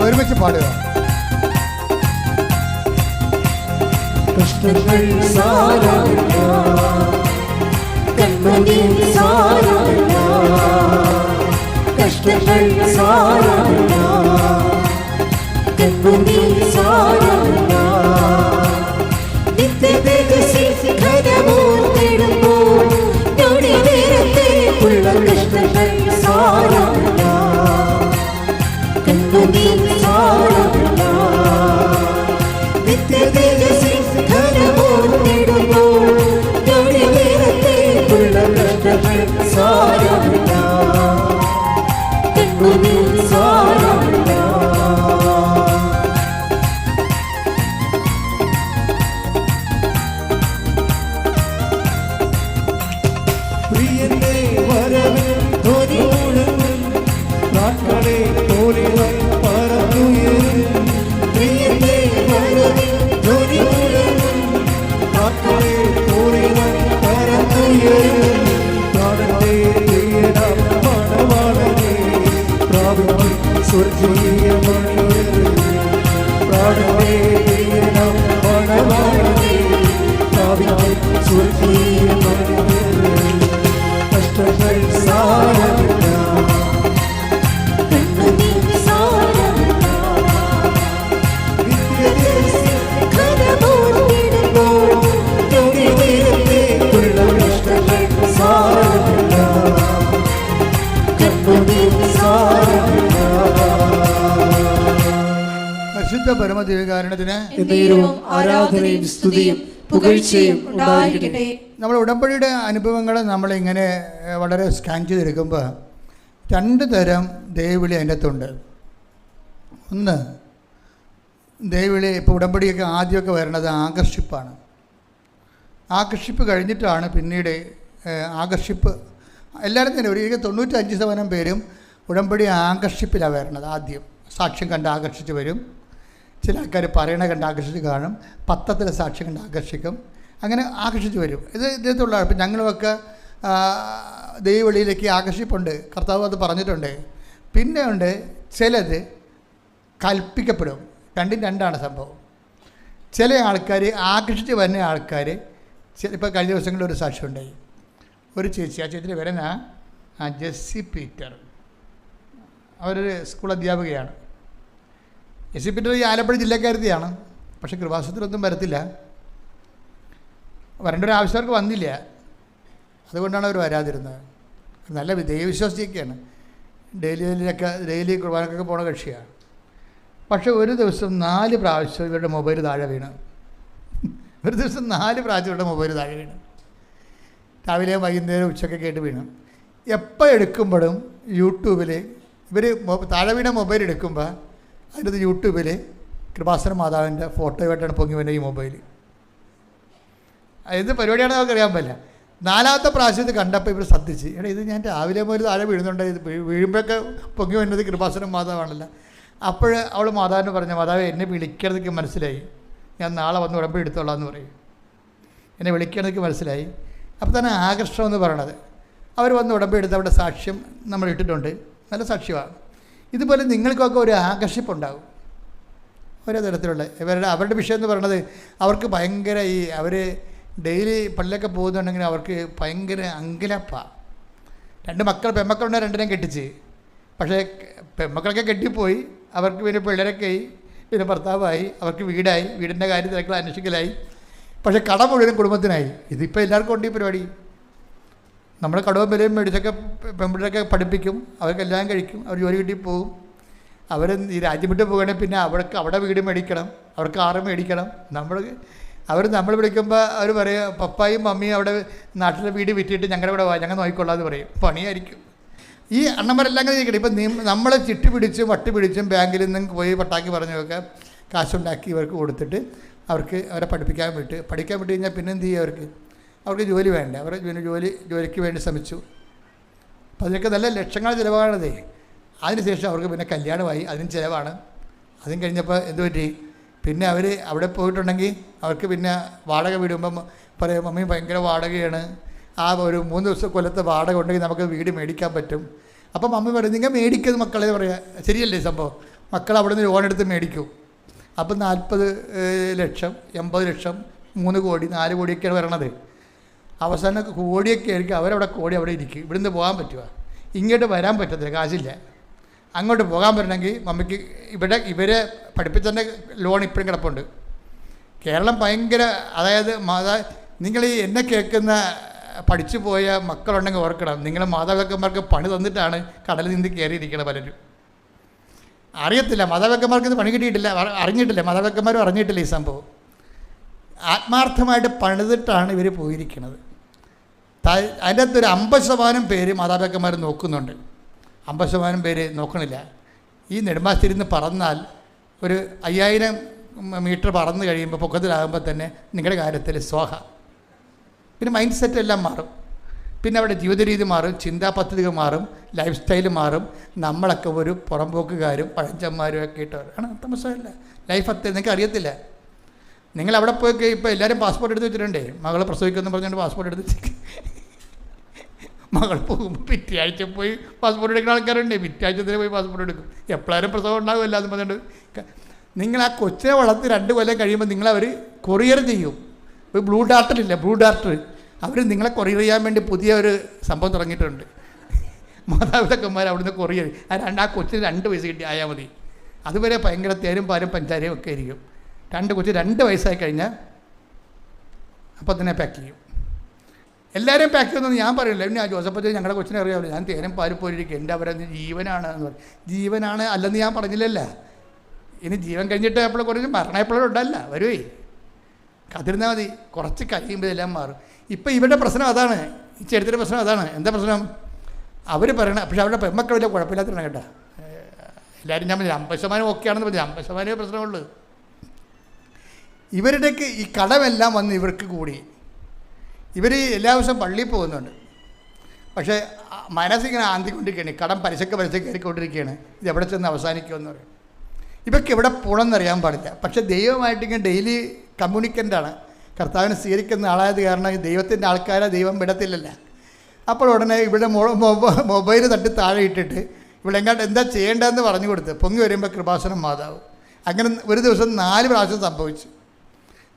ഒരുമിച്ച് പാടുക. കഷ്ടങ്ങൾ സാരമില്ല, കണ്ണുനീർ സാരമില്ല, കഷ്ടങ്ങൾ സാരമില്ല, കണ്ണുനീർ സാരമില്ല, നിത്യതേജസ്സിൽ ഘനമോർത്തിടുമ്പോൾ ഞൊടി നേരത്തേക്കുള്ള കഷ്ടങ്ങൾ സാരമില്ല, കണ്ണുനീർ സാരമില്ല, നിത്യതേജസ്സിൽ ഘനമോർത്തിടുമ്പോൾ ഞൊടി നേരത്തേക്കുള്ള കഷ്ടങ്ങൾ സാരമില്ല, കണ്ണുനീർ സാരമില്ല. പ്രിയന്റെ വരവിൽ ധ്വനി മുഴങ്ങും, പ്രാർത്ഥനയെ പോലെ പറന്നുയരും. പ്രിയന്റെ വരവിൽ ധ്വനി മുഴങ്ങും, പ്രാർത്ഥനയെ പോലെ പറന്നുയരും. പ്രാണന്റെ പ്രിയനാം മണവാളനെ പ്രാപിക്കും സ്വർഗീയ മണിയറേ. പ്രാണന്റെ പ്രിയനാം മണവാളനെ പ്രാപിക്കും സ്വർഗീയ മണിയറേ. കഷ്ടങ്ങൾ സാരമില്ല, കണ്ണുനീർ സാരമില്ല, നിത്യതേജസ്സിൽ ഘനമോർത്തിടുമ്പോൾ ഞൊടി നേരത്തേക്കുള്ള കഷ്ടങ്ങൾ സാരമില്ല, കണ്ണുനീർ സാരമില്ല. പരിശുദ്ധ പരമദിവ്യകാരുണ്യത്തിന് എന്നേരവും ആരാധനയും സ്തുതിയും പുകഴ്ചയും ഉണ്ടായിരിക്കട്ടെ. നമ്മൾ ഉടമ്പടിയുടെ അനുഭവങ്ങൾ നമ്മളിങ്ങനെ വളരെ സ്കാൻ ചെയ്തെടുക്കുമ്പോൾ രണ്ട് തരം ദൈവവിളി അതിൻ്റെ അകത്തുണ്ട്. ഒന്ന്, ദൈവവിളി ഇപ്പോൾ ഉടമ്പടിയൊക്കെ ആദ്യമൊക്കെ വരണത് ആകർഷിപ്പാണ്. ആകർഷിപ്പ് കഴിഞ്ഞിട്ടാണ് പിന്നീട് ആകർഷിപ്പ് എല്ലാവരും തന്നെ ഒരു 95% പേരും ഉടമ്പടി ആകർഷിപ്പിലാണ് വരണത്. ആദ്യം സാക്ഷ്യം കണ്ട് ആകർഷിച്ച് വരും, ചില ആൾക്കാർ പറയണ കണ്ട് ആകർഷിച്ച് കാണും, പത്രത്തിലെ സാക്ഷ്യം കണ്ട് ആകർഷിക്കും, അങ്ങനെ ആകർഷിച്ച് വരും. ഇതിനകത്തുള്ള ഇപ്പം ഞങ്ങളുമൊക്കെ ദൈവവിളിയിലേക്ക് ആകർഷിപ്പുണ്ട്, കർത്താവ് അത് പറഞ്ഞിട്ടുണ്ട്. പിന്നെ ഉണ്ട് ചിലത് കൽപ്പിക്കപ്പെടും. രണ്ടും രണ്ടാണ് സംഭവം. ചില ആൾക്കാർ ആകർഷിച്ച് വരുന്ന ആൾക്കാർ ഇപ്പോൾ കഴിഞ്ഞ ദിവസങ്ങളിൽ ഒരു സാക്ഷ്യം ഉണ്ടായി. ഒരു ചേച്ചി, ആ ചേച്ചിയുടെ പേര് ജെസ്സി പീറ്റർ, അവരൊരു സ്കൂൾ അധ്യാപികയാണ്. ജെസ്സി പീറ്റർ ഈ ആലപ്പുഴ ജില്ലക്കാരത്തിയാണ്. പക്ഷേ കൃപാസനത്തിലൊന്നും വരത്തില്ല, വരേണ്ട ഒരു ആവശ്യം അവർക്ക് വന്നില്ല. അതുകൊണ്ടാണ് അവർ വരാതിരുന്നത്. നല്ല ദൈവവിശ്വാസിയൊക്കെയാണ്, ഡെയിലി കുർബാനക്കൊക്കെ പോണ കക്ഷിയാണ്. പക്ഷേ ഒരു ദിവസം 4 പ്രാവശ്യം ഇവരുടെ മൊബൈൽ താഴെ വീണ്. ഒരു ദിവസം 4 പ്രാവശ്യം ഇവരുടെ മൊബൈൽ താഴെ വീണ്. രാവിലെ വൈകുന്നേരം ഉച്ചയ്ക്ക് കേട്ട് വീണ്. എപ്പോൾ എടുക്കുമ്പോഴും യൂട്യൂബിൽ ഇവർ താഴെ വീണ മൊബൈൽ എടുക്കുമ്പോൾ അതിനകത്ത് യൂട്യൂബിൽ കൃപാസന മാതാവിൻ്റെ ഫോട്ടോയുമായിട്ടാണ് പൊങ്ങി വരുന്നത് ഈ മൊബൈൽ. എന്ത് പരിപാടിയാണെന്ന് നമുക്ക് അറിയാൻ പറ്റില്ല. 4ാമത്തെ പ്രാവശ്യത്തിൽ കണ്ടപ്പോൾ ഇവർ ശ്രദ്ധിച്ച്, എടാ ഇത് ഞാൻ രാവിലെ മുതൽ താഴെ വീഴുന്നുണ്ട്, ഇത് വീഴുമ്പോഴൊക്കെ പൊങ്ങി വരുന്നത് കൃപാസനം മാതാവാണല്ലോ. അപ്പോൾ അവൾ മാതാവിന് പറഞ്ഞു, മാതാവ് എന്നെ വിളിക്കണമെന്നൊക്കെ മനസ്സിലായി, ഞാൻ നാളെ വന്ന് ഉടമ്പടി എടുത്തോളാം എന്ന് പറയും. എന്നെ വിളിക്കണമെന്നൊക്കെ മനസ്സിലായി. അപ്പോൾ തന്നെ ആകർഷണം എന്ന് പറയണത്, അവർ വന്ന് ഉടമ്പടി എടുത്ത് അവിടെ സാക്ഷ്യം നമ്മൾ ഇട്ടിട്ടുണ്ട്, നല്ല സാക്ഷ്യമാണ്. ഇതുപോലെ നിങ്ങൾക്കൊക്കെ ഒരു ആകർഷിപ്പുണ്ടാകും ഓരോ തരത്തിലുള്ള. അവരുടെ വിഷയം എന്ന് പറയണത് അവർക്ക് ഭയങ്കര അവർ ഡെയിലി പള്ളിയൊക്കെ പോകുന്നുണ്ടെങ്കിൽ അവർക്ക് ഭയങ്കര അങ്കലപ്പാണ്. 2 മക്കൾ പെൺമക്കളുണ്ട്, 2നെയും കെട്ടിച്ച്. പക്ഷേ പെൺമക്കളൊക്കെ കെട്ടിപ്പോയി, അവർക്ക് പിന്നെ പിള്ളേരൊക്കെ ആയി, പിന്നെ ഭർത്താവായി, അവർക്ക് വീടായി, വീടിൻ്റെ കാര്യത്തിലൊക്കെ അന്വേഷിക്കലായി. പക്ഷേ കട മുഴുവൻ കുടുംബത്തിനായി. ഇതിപ്പോൾ എല്ലാവർക്കും ഉണ്ട് ഈ പരിപാടി. നമ്മൾ കടവും വിലയും മേടിച്ചൊക്കെ പെൺപിള്ളേരൊക്കെ പഠിപ്പിക്കും, അവർക്കെല്ലാം കഴിക്കും, അവർ ജോലി കിട്ടി പോകും. അവർ ഈ രാജ്യം വിട്ട് പോകണമെങ്കിൽ പിന്നെ അവിടെ വീട് മേടിക്കണം, അവർക്ക് കാറ് മേടിക്കണം. നമ്മൾ അവർ നമ്മൾ വിളിക്കുമ്പോൾ അവർ പറയും പപ്പായും മമ്മിയും അവിടെ നാട്ടിലെ വീട് വിറ്റിട്ട് ഞങ്ങളുടെ ഇവിടെ ഞങ്ങൾ നോക്കിക്കൊള്ളാന്ന് പറയും. പണിയായിരിക്കും. ഈ അണ്ണന്മാരെല്ലാം അങ്ങനെ ചെയ്യണം. ഇപ്പം നമ്മളെ ചിട്ടി പിടിച്ചും വട്ടി പിടിച്ചും ബാങ്കിൽ നിന്നും പോയി പട്ടാക്കി പറഞ്ഞൊക്കെ കാശുണ്ടാക്കി ഇവർക്ക് കൊടുത്തിട്ട് അവരെ പഠിക്കാൻ വിട്ട് കഴിഞ്ഞാൽ പിന്നെ എന്ത് ചെയ്യും? അവർക്ക് ജോലി വേണ്ട. അവർ ജോലിക്ക് വേണ്ടി ശ്രമിച്ചു. അപ്പോൾ അതിനൊക്കെ നല്ല ലക്ഷങ്ങൾ ചിലവാണതേ. അതിനുശേഷം അവർക്ക് പിന്നെ കല്യാണമായി, അതിനും ചിലവാണ്. അതും കഴിഞ്ഞപ്പോൾ എന്ത് പറ്റി? പിന്നെ അവർ അവിടെ പോയിട്ടുണ്ടെങ്കിൽ അവർക്ക് പിന്നെ വാടക വിടുമ്പം പറയും മമ്മി ഭയങ്കര വാടകയാണ്, ആ ഒരു 3 ദിവസം കൊല്ലത്തെ വാടക ഉണ്ടെങ്കിൽ നമുക്ക് വീട് മേടിക്കാൻ പറ്റും. അപ്പം മമ്മി പറയും നിങ്ങൾ മേടിക്കുന്നത് മക്കളെ പറയാം. ശരിയല്ലേ സംഭവം? മക്കൾ അവിടെ നിന്ന് ലോൺ എടുത്ത് മേടിക്കും. അപ്പം 40 ലക്ഷം 80 ലക്ഷം 3 കോടി 4 കോടിയൊക്കെയാണ് വരണത്. അവസാനം കോടിയൊക്കെ ആയിരിക്കും. അവരവിടെ കോടി അവിടെ ഇരിക്കും. ഇവിടുന്ന് പോകാൻ പറ്റുമോ? ഇങ്ങോട്ട് വരാൻ പറ്റത്തില്ല, കാശില്ല. അങ്ങോട്ട് പോകാൻ പറ്റണമെങ്കിൽ മമ്മിക്ക് ഇവരെ പഠിപ്പിച്ചതിൻ്റെ ലോൺ ഇപ്പോഴും കിടപ്പുണ്ട്. കേരളം ഭയങ്കര, അതായത് നിങ്ങൾ ഈ എന്നെ കേൾക്കുന്ന പഠിച്ചു പോയ മക്കളുണ്ടെങ്കിൽ ഓർക്കണം, നിങ്ങളെ മാതാപിതാക്കന്മാർക്ക് പണി തന്നിട്ടാണ് കടലിൽ നിന്ന് കയറിയിരിക്കുന്നത് പലരും. അറിയത്തില്ല, മാതാപിതാക്കന്മാർക്ക് ഇത് പണി കിട്ടിയിട്ടില്ല, അറിഞ്ഞിട്ടില്ല, മാതാപിതാക്കന്മാരും അറിഞ്ഞിട്ടില്ല ഈ സംഭവം. ആത്മാർത്ഥമായിട്ട് പണിതിട്ടാണ് ഇവർ പോയിരിക്കുന്നത്. അതിൻ്റെ അകത്തൊരു 50% പേര് മാതാപിതാക്കന്മാർ നോക്കുന്നുണ്ട്, 50% പേര് നോക്കണില്ല. ഈ നെടുമ്പാശ്ശേരിയിൽ പറന്നാൽ ഒരു 5000 മീറ്റർ പറന്ന് കഴിയുമ്പോൾ പൊക്കത്തിലാകുമ്പോൾ തന്നെ നിങ്ങളുടെ കാര്യത്തിൽ സ്വാഹ. പിന്നെ മൈൻഡ് സെറ്റ് എല്ലാം മാറും. പിന്നെ അവിടെ ജീവിത രീതി മാറും, ചിന്താ പദ്ധതികൾ മാറും, ലൈഫ് സ്റ്റൈൽ മാറും. നമ്മളൊക്കെ ഒരു പുറംപോക്കുകാരും പഴഞ്ചന്മാരും ഒക്കെ ഇട്ടവരാണ്. തമസമല്ല ലൈഫ് നിങ്ങൾക്ക് അറിയത്തില്ല. നിങ്ങൾ അവിടെ പോയി ഇപ്പോൾ എല്ലാവരും പാസ്പോർട്ട് എടുത്ത് വെച്ചിട്ടുണ്ടേ. മകൾ പ്രസവിക്കുമെന്ന് പറഞ്ഞുകൊണ്ട് പാസ്പോർട്ട് എടുത്ത് വെച്ചിട്ട് മകൾ പോകുമ്പോൾ പിറ്റേഴ്ച പോയി പാസ്പോർട്ട് എടുക്കുന്ന ആൾക്കാരുണ്ട്. പിറ്റേഴ്ച തന്നെ പോയി പാസ്പോർട്ട് എടുക്കും. എപ്പോഴും പ്രസവം ഉണ്ടാകുമല്ല എന്ന് പറഞ്ഞിട്ട് നിങ്ങൾ ആ കൊച്ചിനെ വളർത്തി 2 കൊല്ലം കഴിയുമ്പോൾ നിങ്ങളവർ കൊറിയർ ചെയ്യും. ഇപ്പോൾ ബ്ലൂ ഡാർട്ടറില്ല, ബ്ലൂ ഡാർട്ടർ, അവർ നിങ്ങളെ കൊറിയർ ചെയ്യാൻ വേണ്ടി പുതിയ ഒരു സംഭവം തുടങ്ങിയിട്ടുണ്ട്. മാതാപിതാക്കന്മാർ അവിടുന്ന് കൊറിയർ ആ കൊച്ചിന് 2 വയസ്സ് കിട്ടി ആയാൽ മതി. അതുവരെ ഭയങ്കര തേരും പാലും പഞ്ചാരയും ഒക്കെ ആയിരിക്കും. 2 വയസ്സായി കഴിഞ്ഞാൽ അപ്പം തന്നെ പാക്ക് ചെയ്യും. എല്ലാവരും പാക്ക് ചെയ്യുമെന്ന് ഞാൻ പറയില്ല. പിന്നെ ജോസഫ് ഞങ്ങളുടെ കൊച്ചിനെ അറിയാമല്ലോ, ഞാൻ തേനും പാലും പോയിരിക്കും, എൻ്റെ അവരെ ജീവനാണ് എന്ന് പറയും. ജീവനാണ് അല്ലെന്ന് ഞാൻ പറഞ്ഞില്ലല്ല. ഇനി ജീവൻ കഴിഞ്ഞിട്ട് എപ്പോഴും കുറച്ച് മരണം എപ്പോഴും ഉണ്ടല്ല, വരുവേ കതിരുന്നാൽ മതി. കുറച്ച് കഴിയുമ്പോൾ എല്ലാം മാറും. ഇപ്പം ഇവരുടെ പ്രശ്നം അതാണ്, ഈ ചരിത്രത്തിൻ്റെ പ്രശ്നം അതാണ്. എന്താ പ്രശ്നം? അവർ പറയണം. പക്ഷേ അവരുടെ പെൺമക്കൾ വലിയ കുഴപ്പമില്ലാത്തതാണ് കേട്ടോ. എല്ലാവരും ഞാൻ 50% ഓക്കെ ആണെന്ന് പറഞ്ഞു, 50% പ്രശ്നമുള്ളൂ. ഇവരുടെയൊക്കെ ഈ കടമെല്ലാം വന്ന് ഇവർക്ക് കൂടി. ഇവർ എല്ലാ ദിവസവും പള്ളിയിൽ പോകുന്നുണ്ട്, പക്ഷേ മനസ്സിങ്ങനെ ആന്തിക്കൊണ്ടിരിക്കുകയാണ്. കടം പലിശക്ക് കയറിക്കൊണ്ടിരിക്കുകയാണ്. ഇത് എവിടെ ചെന്ന് അവസാനിക്കുമെന്ന് പറയും. ഇവർക്ക് എവിടെ പോകണമെന്നറിയാൻ പാടില്ല. പക്ഷേ ദൈവമായിട്ട് ഇങ്ങനെ ഡെയിലി കമ്മ്യൂണിക്കൻ്റാണ്. കർത്താവിനെ സ്വീകരിക്കുന്ന ആളായത് കാരണം ദൈവത്തിൻ്റെ ആൾക്കാരെ ദൈവം വിടത്തില്ലല്ല. അപ്പോൾ ഉടനെ ഇവിടെ മൊബൈൽ തട്ടി താഴെ ഇട്ടിട്ട് ഇവിടെ എങ്ങാണ്ട് എന്താ ചെയ്യേണ്ടതെന്ന് പറഞ്ഞു കൊടുത്ത് പൊങ്ങി വരുമ്പോൾ കൃപാസനം മാതാവ്. അങ്ങനെ ഒരു ദിവസം 4 പ്രാവശ്യം സംഭവിച്ചു.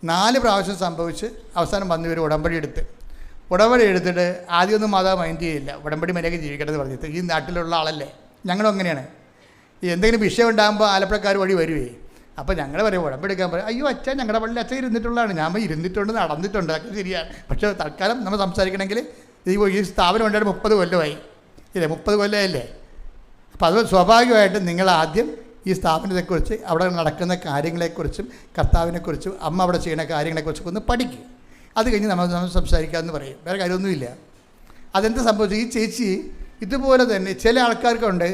4 പ്രാവശ്യം സംഭവിച്ച് അവസാനം വന്ന് ഇവർ ഉടമ്പടി എടുത്തിട്ട് ആദ്യമൊന്നും മാതാവ് മൈൻഡ് ചെയ്യില്ല. ഉടമ്പടി മര്യാദയ്ക്ക് ജീവിക്കണമെന്ന് പറഞ്ഞിട്ട് ഈ നാട്ടിലുള്ള ആളല്ലേ. ഞങ്ങളും അങ്ങനെയാണ്. ഈ എന്തെങ്കിലും വിഷയം ഉണ്ടാകുമ്പോൾ ആലപ്പുഴക്കാർ വഴി വരുവേ. അപ്പോൾ ഞങ്ങൾ പറയും ഉടമ്പടി എടുക്കാൻ പറയും. അയ്യോ അച്ഛൻ ഞങ്ങളുടെ പള്ളി അച്ഛൻ ഇരുന്നിട്ടുള്ളതാണ്. ഞാൻ ഇരുന്നിട്ടുണ്ട്, നടന്നിട്ടുണ്ട്, അതൊക്കെ ശരിയാണ്. പക്ഷേ തൽക്കാലം നമ്മൾ സംസാരിക്കണമെങ്കിൽ ഈ സ്ഥാപനം ഉണ്ടായിട്ട് 30 കൊല്ലമായി ഇല്ലേ, 30 കൊല്ലമല്ലേ. അപ്പോൾ അത് സ്വാഭാവികമായിട്ടും നിങ്ങൾ ആദ്യം ഈ സ്ഥാപനത്തെക്കുറിച്ച് അവിടെ നടക്കുന്ന കാര്യങ്ങളെക്കുറിച്ചും കർത്താവിനെക്കുറിച്ചും അമ്മ അവിടെ ചെയ്യുന്ന കാര്യങ്ങളെക്കുറിച്ചൊക്കെ ഒന്ന് പഠിക്കും. അത് കഴിഞ്ഞ് നമ്മൾ സംസാരിക്കാമെന്ന് പറയും. വേറെ കാര്യമൊന്നുമില്ല. അതെന്താ സംഭവിച്ചു? ഈ ചേച്ചി ഇതുപോലെ തന്നെ ചില ആൾക്കാർക്കുണ്ട്,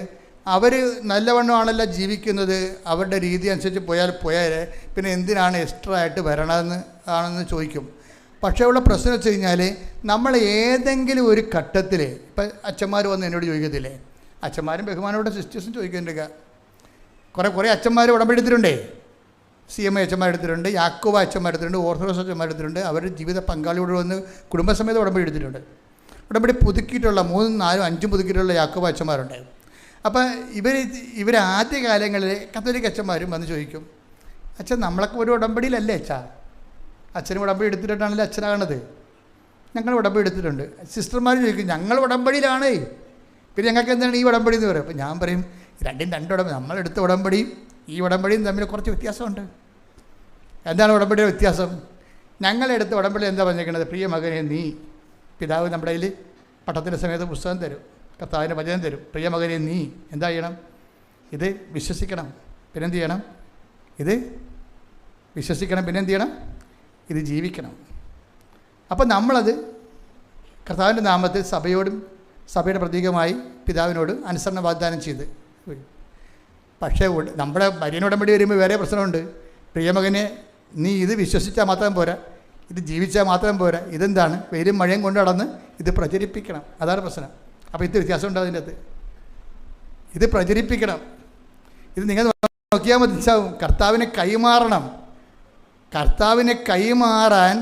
അവർ നല്ലവണ്ണമാണല്ലോ ജീവിക്കുന്നത്, അവരുടെ രീതി അനുസരിച്ച് പോയാൽ പിന്നെ എന്തിനാണ് എക്സ്ട്രാ ആയിട്ട് ആണെന്ന് ചോദിക്കും. പക്ഷേ ഉള്ള പ്രശ്നം വെച്ച് കഴിഞ്ഞാൽ നമ്മൾ ഏതെങ്കിലും ഒരു ഘട്ടത്തിൽ ഇപ്പം അച്ഛന്മാർ വന്ന് എന്നോട് ചോദിക്കത്തില്ലേ, അച്ഛന്മാരും ബഹുമാനോടെ സിസ്റ്റേഴ്സും ചോദിക്കുന്നുണ്ട്. കുറേ അച്ഛന്മാർ ഉടമ്പടി എടുത്തിട്ടുണ്ടേ. CMA അച്ഛന്മാർ എടുത്തിട്ടുണ്ട്, യാക്കോബ അച്ഛന്മാർ എടുത്തിട്ടുണ്ട്, ഓർത്തഡോക്സ് അച്ഛന്മാർ എടുത്തിട്ടുണ്ട്. അവരുടെ ജീവിത പങ്കാളിയോട് വന്ന് കുടുംബസമേതം ഉടമ്പടി എടുത്തിട്ടുണ്ട്. ഉടമ്പടി പുതുക്കിയിട്ടുള്ള 3, 4, 5 പുതുക്കിയിട്ടുള്ള യാക്കോബ അച്ഛന്മാരുണ്ട്. അപ്പോൾ ഇവർ ആദ്യ കാലങ്ങളിൽ കത്തോലിക്ക അച്ഛന്മാരും വന്ന് ചോദിക്കും, അച്ഛൻ നമ്മളൊക്കെ ഒരു ഉടമ്പടിയിലല്ലേ അച്ഛനും ഉടമ്പടി എടുത്തിട്ടാണല്ലോ അച്ഛനാകണത്. ഞങ്ങൾ ഉടമ്പടി എടുത്തിട്ടുണ്ട്. സിസ്റ്റർമാർ ചോദിക്കും, ഞങ്ങൾ ഉടമ്പടിയിലാണ്, പിന്നെ ഞങ്ങൾക്ക് എന്താണ് ഈ ഉടമ്പടി എന്ന് പറയും. അപ്പോൾ ഞാൻ പറയും, രണ്ടും 2 ഉടമ്പടി, നമ്മളെടുത്ത ഉടമ്പടിയും ഈ ഉടമ്പടിയും തമ്മിൽ കുറച്ച് വ്യത്യാസമുണ്ട്. എന്താണ് ഉടമ്പടിയുടെ വ്യത്യാസം? ഞങ്ങളെടുത്ത ഉടമ്പടി എന്താ പറഞ്ഞിരിക്കുന്നത്? പ്രിയ മകനെ നീ, പിതാവ് നമ്മുടെ കയ്യിൽ പട്ടത്തിൻ്റെ സമയത്ത് പുസ്തകം തരും, കർത്താവിൻ്റെ വചനം തരും. പ്രിയ മകനെ നീ എന്താ ചെയ്യണം? ഇത് വിശ്വസിക്കണം, പിന്നെന്ത് ചെയ്യണം? ഇത് വിശ്വസിക്കണം, പിന്നെന്ത് ചെയ്യണം? ഇത് ജീവിക്കണം. അപ്പം നമ്മളത് കർത്താവിൻ്റെ നാമത്തിൽ സഭയോടും സഭയുടെ പ്രതീകമായി പിതാവിനോട് അനുസരണ വാഗ്ദാനം ചെയ്ത്. പക്ഷേ നമ്മുടെ മരിയനുടമ്പടി വരുമ്പോൾ വേറെ പ്രശ്നമുണ്ട്. പ്രിയമകനെ, നീ ഇത് വിശ്വസിച്ചാൽ മാത്രം പോരാ, ഇത് ജീവിച്ചാൽ മാത്രം പോരാ, ഇതെന്താണ് വെയിലും മഴയും കൊണ്ട് നടന്ന് ഇത് പ്രചരിപ്പിക്കണം. അതാണ് പ്രശ്നം. അപ്പോൾ ഇത് വ്യത്യാസം ഉണ്ടാവും. അതിൻ്റെ അകത്ത് ഇത് പ്രചരിപ്പിക്കണം. ഇത് നിങ്ങൾ നോക്കിയാൽ മനസ്സിലാവും. കർത്താവിനെ കൈമാറണം. കർത്താവിനെ കൈമാറാൻ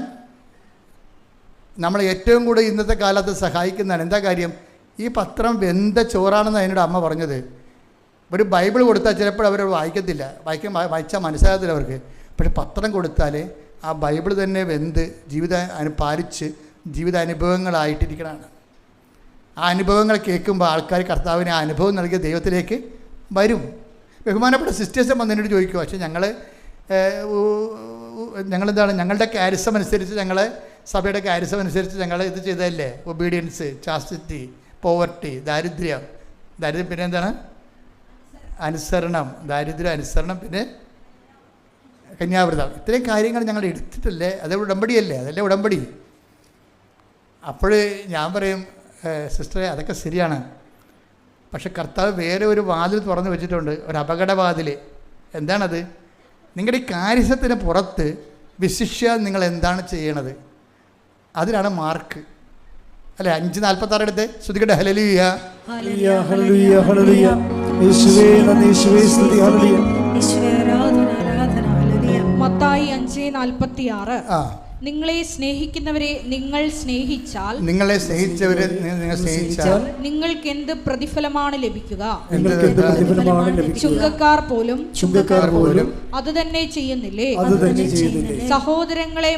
നമ്മൾ ഏറ്റവും കൂടുതൽ ഇന്നത്തെ കാലത്ത് സഹായിക്കുന്നതാണ്. എന്താ കാര്യം? ഈ പത്രം വെന്ത ചോറാണെന്ന് അതിനോട് അമ്മ പറഞ്ഞത്. ഒരു ബൈബിൾ കൊടുത്താൽ ചിലപ്പോൾ അവർ വായിക്കത്തില്ല, വായിച്ചാൽ മനസ്സിലാകത്തില്ല അവർക്ക്. പക്ഷെ പത്രം കൊടുത്താൽ ആ ബൈബിൾ തന്നെ വെന്ത് പാലിച്ച് ജീവിതാനുഭവങ്ങളായിട്ടിരിക്കണതാണ്. ആ അനുഭവങ്ങൾ കേൾക്കുമ്പോൾ ആൾക്കാർ കർത്താവിന് ആ അനുഭവം നൽകിയ ദൈവത്തിലേക്ക് വരും. ബഹുമാനപ്പെട്ട സിസ്റ്റേഴ്സും വന്നതിനോട് ചോദിക്കുക, പക്ഷേ ഞങ്ങളെന്താണ് ഞങ്ങളുടെ കാരിസം അനുസരിച്ച്, ഞങ്ങളെ സഭയുടെ കാരിസം അനുസരിച്ച് ഞങ്ങൾ ഇത് ചെയ്തതല്ലേ? ഒബീഡിയൻസ്, ചാസ്റ്റിറ്റി, പോവർട്ടി, ദാരിദ്ര്യം, പിന്നെ എന്താണ് അനുസരണം, അനുസരണം, പിന്നെ കന്യാവ്രതം, ഇത്രയും കാര്യങ്ങൾ ഞങ്ങൾ എടുത്തിട്ടല്ലേ? അത് ഉടമ്പടിയല്ലേ? അതല്ലേ ഉടമ്പടി. അപ്പോൾ ഞാൻ പറയും, സിസ്റ്ററെ അതൊക്കെ ശരിയാണ്, പക്ഷെ കർത്താവ് വേറെ ഒരു വാതിൽ തുറന്നു വെച്ചിട്ടുണ്ട്, ഒരു അപകടവാതിൽ. എന്താണത്? നിങ്ങളുടെ ഈ കാര്യത്തിന് പുറത്ത് വിശിഷ്യ നിങ്ങൾ എന്താണ് ചെയ്യണത്? അതിനാണ് മാർക്ക്. അല്ലെ? 5:46 എടുത്ത് ശ്രുതിക്കട്ടെ. Hallelujah, hallelujah, hallelujah, hallelujah. യേശുവേ നന്ദി, യേശുവേ സ്തുതി. ഹല്ലേലൂയ, യേശുവേ ആരാധന, ആരാധന. ഹല്ലേലൂയ. മത്തായി 5:46. നിങ്ങളെ സ്നേഹിക്കുന്നവരെ നിങ്ങൾ സ്നേഹിച്ചാൽ, നിങ്ങളെ സ്നേഹിച്ചവരെ നിങ്ങൾ സ്നേഹിച്ചാൽ നിങ്ങൾക്ക് എന്ത് പ്രതിഫലമാണ് ലഭിക്കുക? ചുങ്കക്കാർ പോലും അത് തന്നെ ചെയ്യുന്നില്ലേ? സഹോദരങ്ങളെ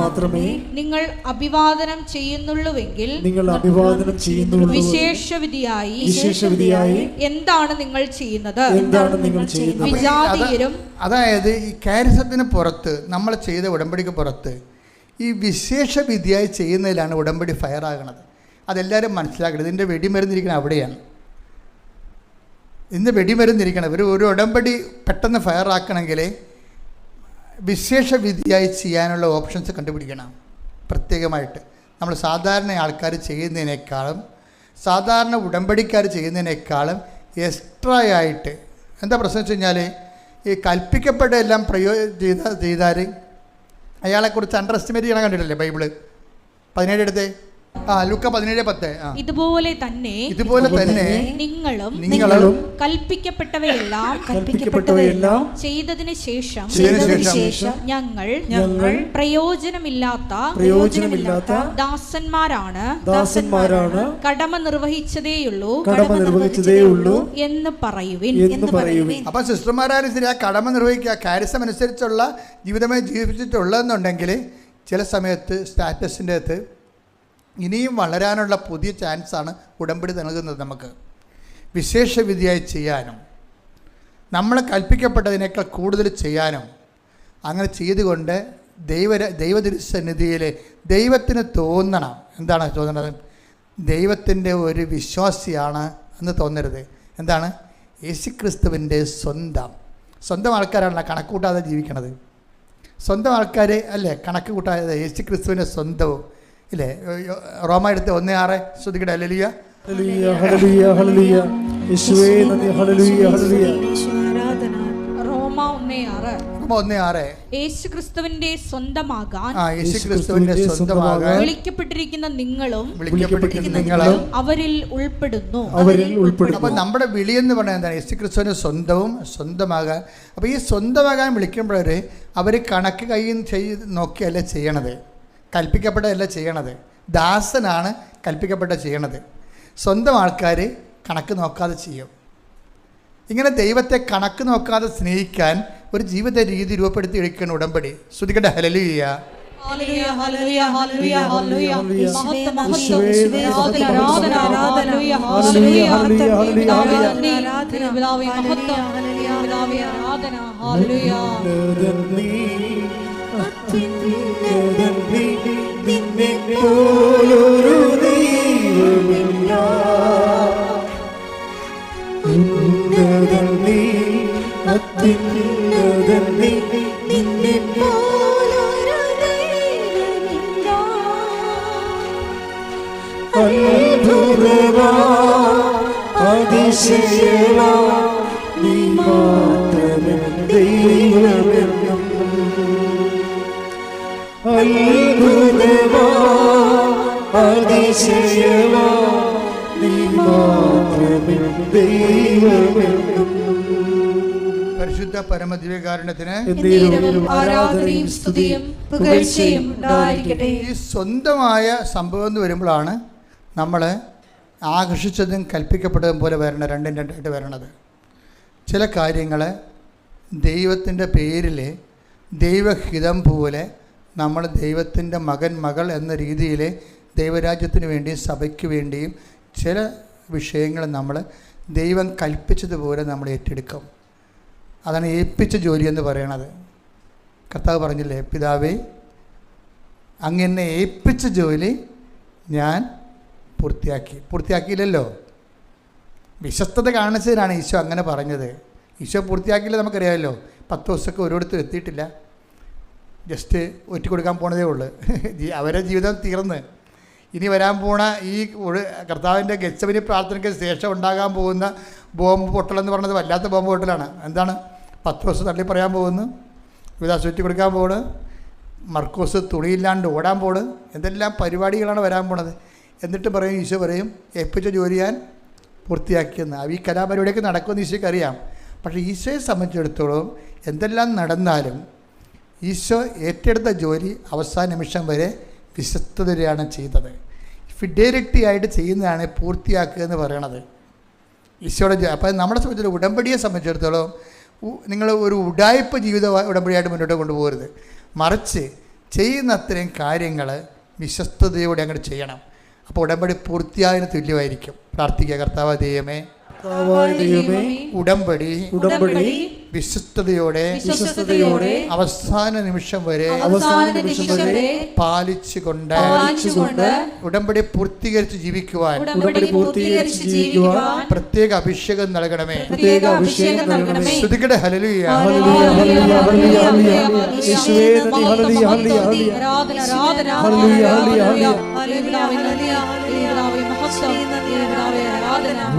മാത്രമേ നിങ്ങൾ അഭിവാദനം ചെയ്യുന്നുള്ളുവെങ്കിൽ വിശേഷവിധിയായി എന്താണ് നിങ്ങൾ ചെയ്യുന്നത്? വിജാതീയരും, അതായത് ഈ കാരിസത്തിന് പുറത്ത് നമ്മൾ ചെയ്ത ഉടമ്പടിക്ക് പുറത്ത് ഈ വിശേഷ വിധിയായി ചെയ്യുന്നതിലാണ് ഉടമ്പടി ഫയറാകണത്. അതെല്ലാവരും മനസ്സിലാക്കണം. ഇതിൻ്റെ വെടിമരുന്നിരിക്കണം അവിടെയാണ്. ഇന്ന് വെടിമരുന്നിരിക്കണം. ഒരു ഉടമ്പടി പെട്ടെന്ന് ഫയറാക്കണമെങ്കിൽ വിശേഷ വിധിയായി ചെയ്യാനുള്ള ഓപ്ഷൻസ് കണ്ടുപിടിക്കണം. പ്രത്യേകമായിട്ട് നമ്മൾ സാധാരണ ആൾക്കാർ ചെയ്യുന്നതിനേക്കാളും, സാധാരണ ഉടമ്പടിക്കാർ ചെയ്യുന്നതിനേക്കാളും എക്സ്ട്രാ ആയിട്ട്. എന്താ പ്രശ്നം വെച്ച് കഴിഞ്ഞാൽ, ഈ കൽപ്പിക്കപ്പെട്ട എല്ലാം ചെയ്താൽ അയാളെക്കുറിച്ച് അണ്ടർ എസ്റ്റിമേറ്റ് ചെയ്യണം. കണ്ടിട്ടില്ലേ ബൈബിള് 17 എടുത്തേ? ലൂക്ക 17:10. ഇതുപോലെ തന്നെ നിങ്ങളും കൽപ്പിക്കപ്പെട്ടവയെല്ലാം ചെയ്തതിന് ശേഷം ഞങ്ങൾ പ്രയോജനമില്ലാത്ത ദാസന്മാരാണ് കടമ നിർവഹിച്ചതേയുള്ളൂ എന്ന് പറയുവിൻ. അപ്പൊ സിസ്റ്റർമാരായാലും ശരി, ആ കടമ നിർവഹിക്കുക, കാരിസം അനുസരിച്ചുള്ള ജീവിതമായി ജീവിച്ചിട്ടുള്ളതെന്നുണ്ടെങ്കിൽ ചില സമയത്ത് സ്റ്റാറ്റസിൻ്റെ അകത്ത് ഇനിയും വളരാനുള്ള പുതിയ ചാൻസാണ് ഉടമ്പടി നൽകുന്നത്. നമുക്ക് വിശേഷവിധിയായി ചെയ്യാനും നമ്മൾ കൽപ്പിക്കപ്പെട്ടതിനേക്കാൾ കൂടുതൽ ചെയ്യാനും, അങ്ങനെ ചെയ്തുകൊണ്ട് ദൈവതിരുസന്നിധിയിൽ ദൈവത്തിന് തോന്നണം. എന്താണ് തോന്നണത്? ദൈവത്തിൻ്റെ ഒരു വിശ്വാസിയാണ് എന്ന് തോന്നരുത്. എന്താണ്? യേശുക്രിസ്തുവിൻ്റെ സ്വന്തം ആൾക്കാരാണല്ലോ കണക്ക് കൂട്ടാതെ ജീവിക്കണത്. സ്വന്തം ആൾക്കാർ അല്ലേ കണക്ക് കൂട്ടാതെ, യേശുക്രിസ്തുവിൻ്റെ സ്വന്തവും ഇല്ലേ? റോമ എടുത്ത് 1:6 ശ്രുതിക്കട്ടെ. Hallelujah, hallelujah, hallelujah. യേശുവേ നന്ദി. Hallelujah, hallelujah. റോമ 1:6 യേശുക്രിസ്തുവിന്റെ സ്വന്തമാകാൻ വിളിക്കപ്പെട്ടിരിക്കുന്ന നിങ്ങളും അവരിൽ ഉൾപ്പെടുന്നു. അപ്പോൾ നമ്മുടെ വിളി എന്ന് പറഞ്ഞാൽ എന്താണ്? യേശുക്രിസ്തുവിന്റെ സ്വന്തമാകാൻ. അപ്പോൾ ഈ സ്വന്തമാകാൻ വിളിക്കുമ്പോഴേ അവർ കണക്ക് കയ്യിൽ നോക്കിയല്ല ചെയ്യണത്, കൽപ്പിക്കപ്പെട്ടതല്ല ചെയ്യണത്. ദാസനാണ് കൽപ്പിക്കപ്പെട്ട ചെയ്യണത്. സ്വന്തം ആൾക്കാർ കണക്ക് നോക്കാതെ ചെയ്യും. ഇങ്ങനെ ദൈവത്തെ കണക്ക് നോക്കാതെ സ്നേഹിക്കാൻ ഒരു ജീവിത രീതി രൂപപ്പെടുത്തി എടുക്കുന്ന ഉടമ്പടി. ശ്രുതിക്കട്ടെ. Hallelujah, hallelujah, hallelujah, hallelujah, hallelujah. മഹത്വം, മഹത്വം, ആരാധന, ആരാധന, ഹല്ലേലൂയ, ഹല്ലേലൂയ, പിതാവേ മഹത്വം, പിതാവേ ആരാധന, ഹല്ലേലൂയ. നിന്നെ പോലൊരു ദൈവമില്ല, ഉന്നതൻ നീ, അത്യുന്നതൻ നീ, നിന്നെ അതിശയമാ നീ മാത്രമേ ദൈവമെന്നും അത്ഭുതമാ അതിശയമാ നീ മാത്രമേ ദൈവമെന്നും. പരിശുദ്ധ പരമദിവ്യകാരുണ്യത്തിന് ആരാധനയും സ്തുതിയും പുകഴ്ചയും ഉണ്ടായിരിക്കട്ടെ. ഈ സ്വന്തമായ സംഭവം എന്ന് വരുമ്പോഴാണ് നമ്മൾ ആകർഷിച്ചതും കൽപ്പിക്കപ്പെട്ടതും പോലെ വരണം, രണ്ടും രണ്ടായിട്ട് വരണത്. ചില കാര്യങ്ങൾ ദൈവത്തിൻ്റെ പേരിൽ ദൈവഹിതം പോലെ നമ്മൾ ദൈവത്തിൻ്റെ മകൻ മകൾ എന്ന രീതിയിൽ ദൈവരാജ്യത്തിന് വേണ്ടിയും സഭയ്ക്ക് വേണ്ടിയും ചില വിഷയങ്ങൾ നമ്മൾ ദൈവം കൽപ്പിച്ചതുപോലെ നമ്മൾ ഏറ്റെടുക്കും. അതാണ് ഏൽപ്പിച്ച ജോലി എന്ന് പറയണത്. കർത്താവ് പറഞ്ഞില്ലേ, പിതാവേ അങ്ങനെ ഏൽപ്പിച്ച ജോലി ഞാൻ പൂർത്തിയാക്കിയില്ലല്ലോ. വിശ്വസ്തത കാണിച്ചതിനാണ് ഈശോ അങ്ങനെ പറഞ്ഞത്. ഈശോ പൂർത്തിയാക്കിയില്ല നമുക്കറിയാമല്ലോ. 10 ദിവസമൊക്കെ ഓരോരുത്തർ എത്തിയിട്ടില്ല, ജസ്റ്റ് ഒറ്റ കൊടുക്കാൻ പോണതേ ഉള്ളൂ. അവരുടെ ജീവിതം തീർന്ന് ഇനി വരാൻ പോണ ഈ കർത്താവിൻ്റെ ഗെത്സമനി പ്രാർത്ഥനയ്ക്ക് ശേഷം ഉണ്ടാകാൻ പോകുന്ന ബോംബ് പൊട്ടലെന്ന് പറയുന്നത് വല്ലാത്ത ബോംബ് പൊട്ടലാണ്. എന്താണ്? 10 ദിവസം തള്ളി പറയാൻ പോകുന്നു, യുദാസ് ഒറ്റ കൊടുക്കാൻ പോണ്, മർക്കോസ് തുണിയില്ലാണ്ട് ഓടാൻ പോണ്, എന്തെല്ലാം പരിപാടികളാണ് വരാൻ പോണത്. എന്നിട്ട് പറയും, ഈശോ പറയും ഏൽപ്പിച്ച ജോലി ഞാൻ പൂർത്തിയാക്കിയെന്ന്. ഈ കലാപരിപാടിയൊക്കെ നടക്കുമെന്ന് ഈശോയ്ക്ക് അറിയാം. പക്ഷേ ഈശോയെ സംബന്ധിച്ചിടത്തോളം എന്തെല്ലാം നടന്നാലും ഈശോ ഏറ്റെടുത്ത ജോലി അവസാന നിമിഷം വരെ വിശ്വസ്തതയാണ് ചെയ്തത്. ഫിഡേലിറ്റി ആയിട്ട് ചെയ്യുന്നതാണ് പൂർത്തിയാക്കുക എന്ന് പറയണത് ഈശോയുടെ. അപ്പം നമ്മളെ സംബന്ധിച്ചിടത്തോളം ഉടമ്പടിയെ സംബന്ധിച്ചിടത്തോളം നിങ്ങൾ ഒരു ഉഡായിപ്പ് ജീവിത ഉടമ്പടിയായിട്ട് മുന്നോട്ട് കൊണ്ടുപോകരുത്. മറിച്ച് ചെയ്യുന്ന അത്രയും കാര്യങ്ങൾ വിശ്വസ്തയോടെ അങ്ങോട്ട് ചെയ്യണം. അപ്പോൾ ഉടമ്പടി പൂർത്തിയായതിന് തുല്യമായിരിക്കും. പ്രാർത്ഥിക്കുക, കർത്താവ് ദൈവമേ, ഉടമ്പടി വിശ്വസ്തയോടെ അവസാന നിമിഷം വരെ പാലിച്ചുകൊണ്ട് ഉടമ്പടി പൂർത്തീകരിച്ച് ജീവിക്കുവാൻ പ്രത്യേക അഭിഷേകം നൽകണമേ. ശ്രുതിക്കട്ടെ ഹല്ലേലൂയ.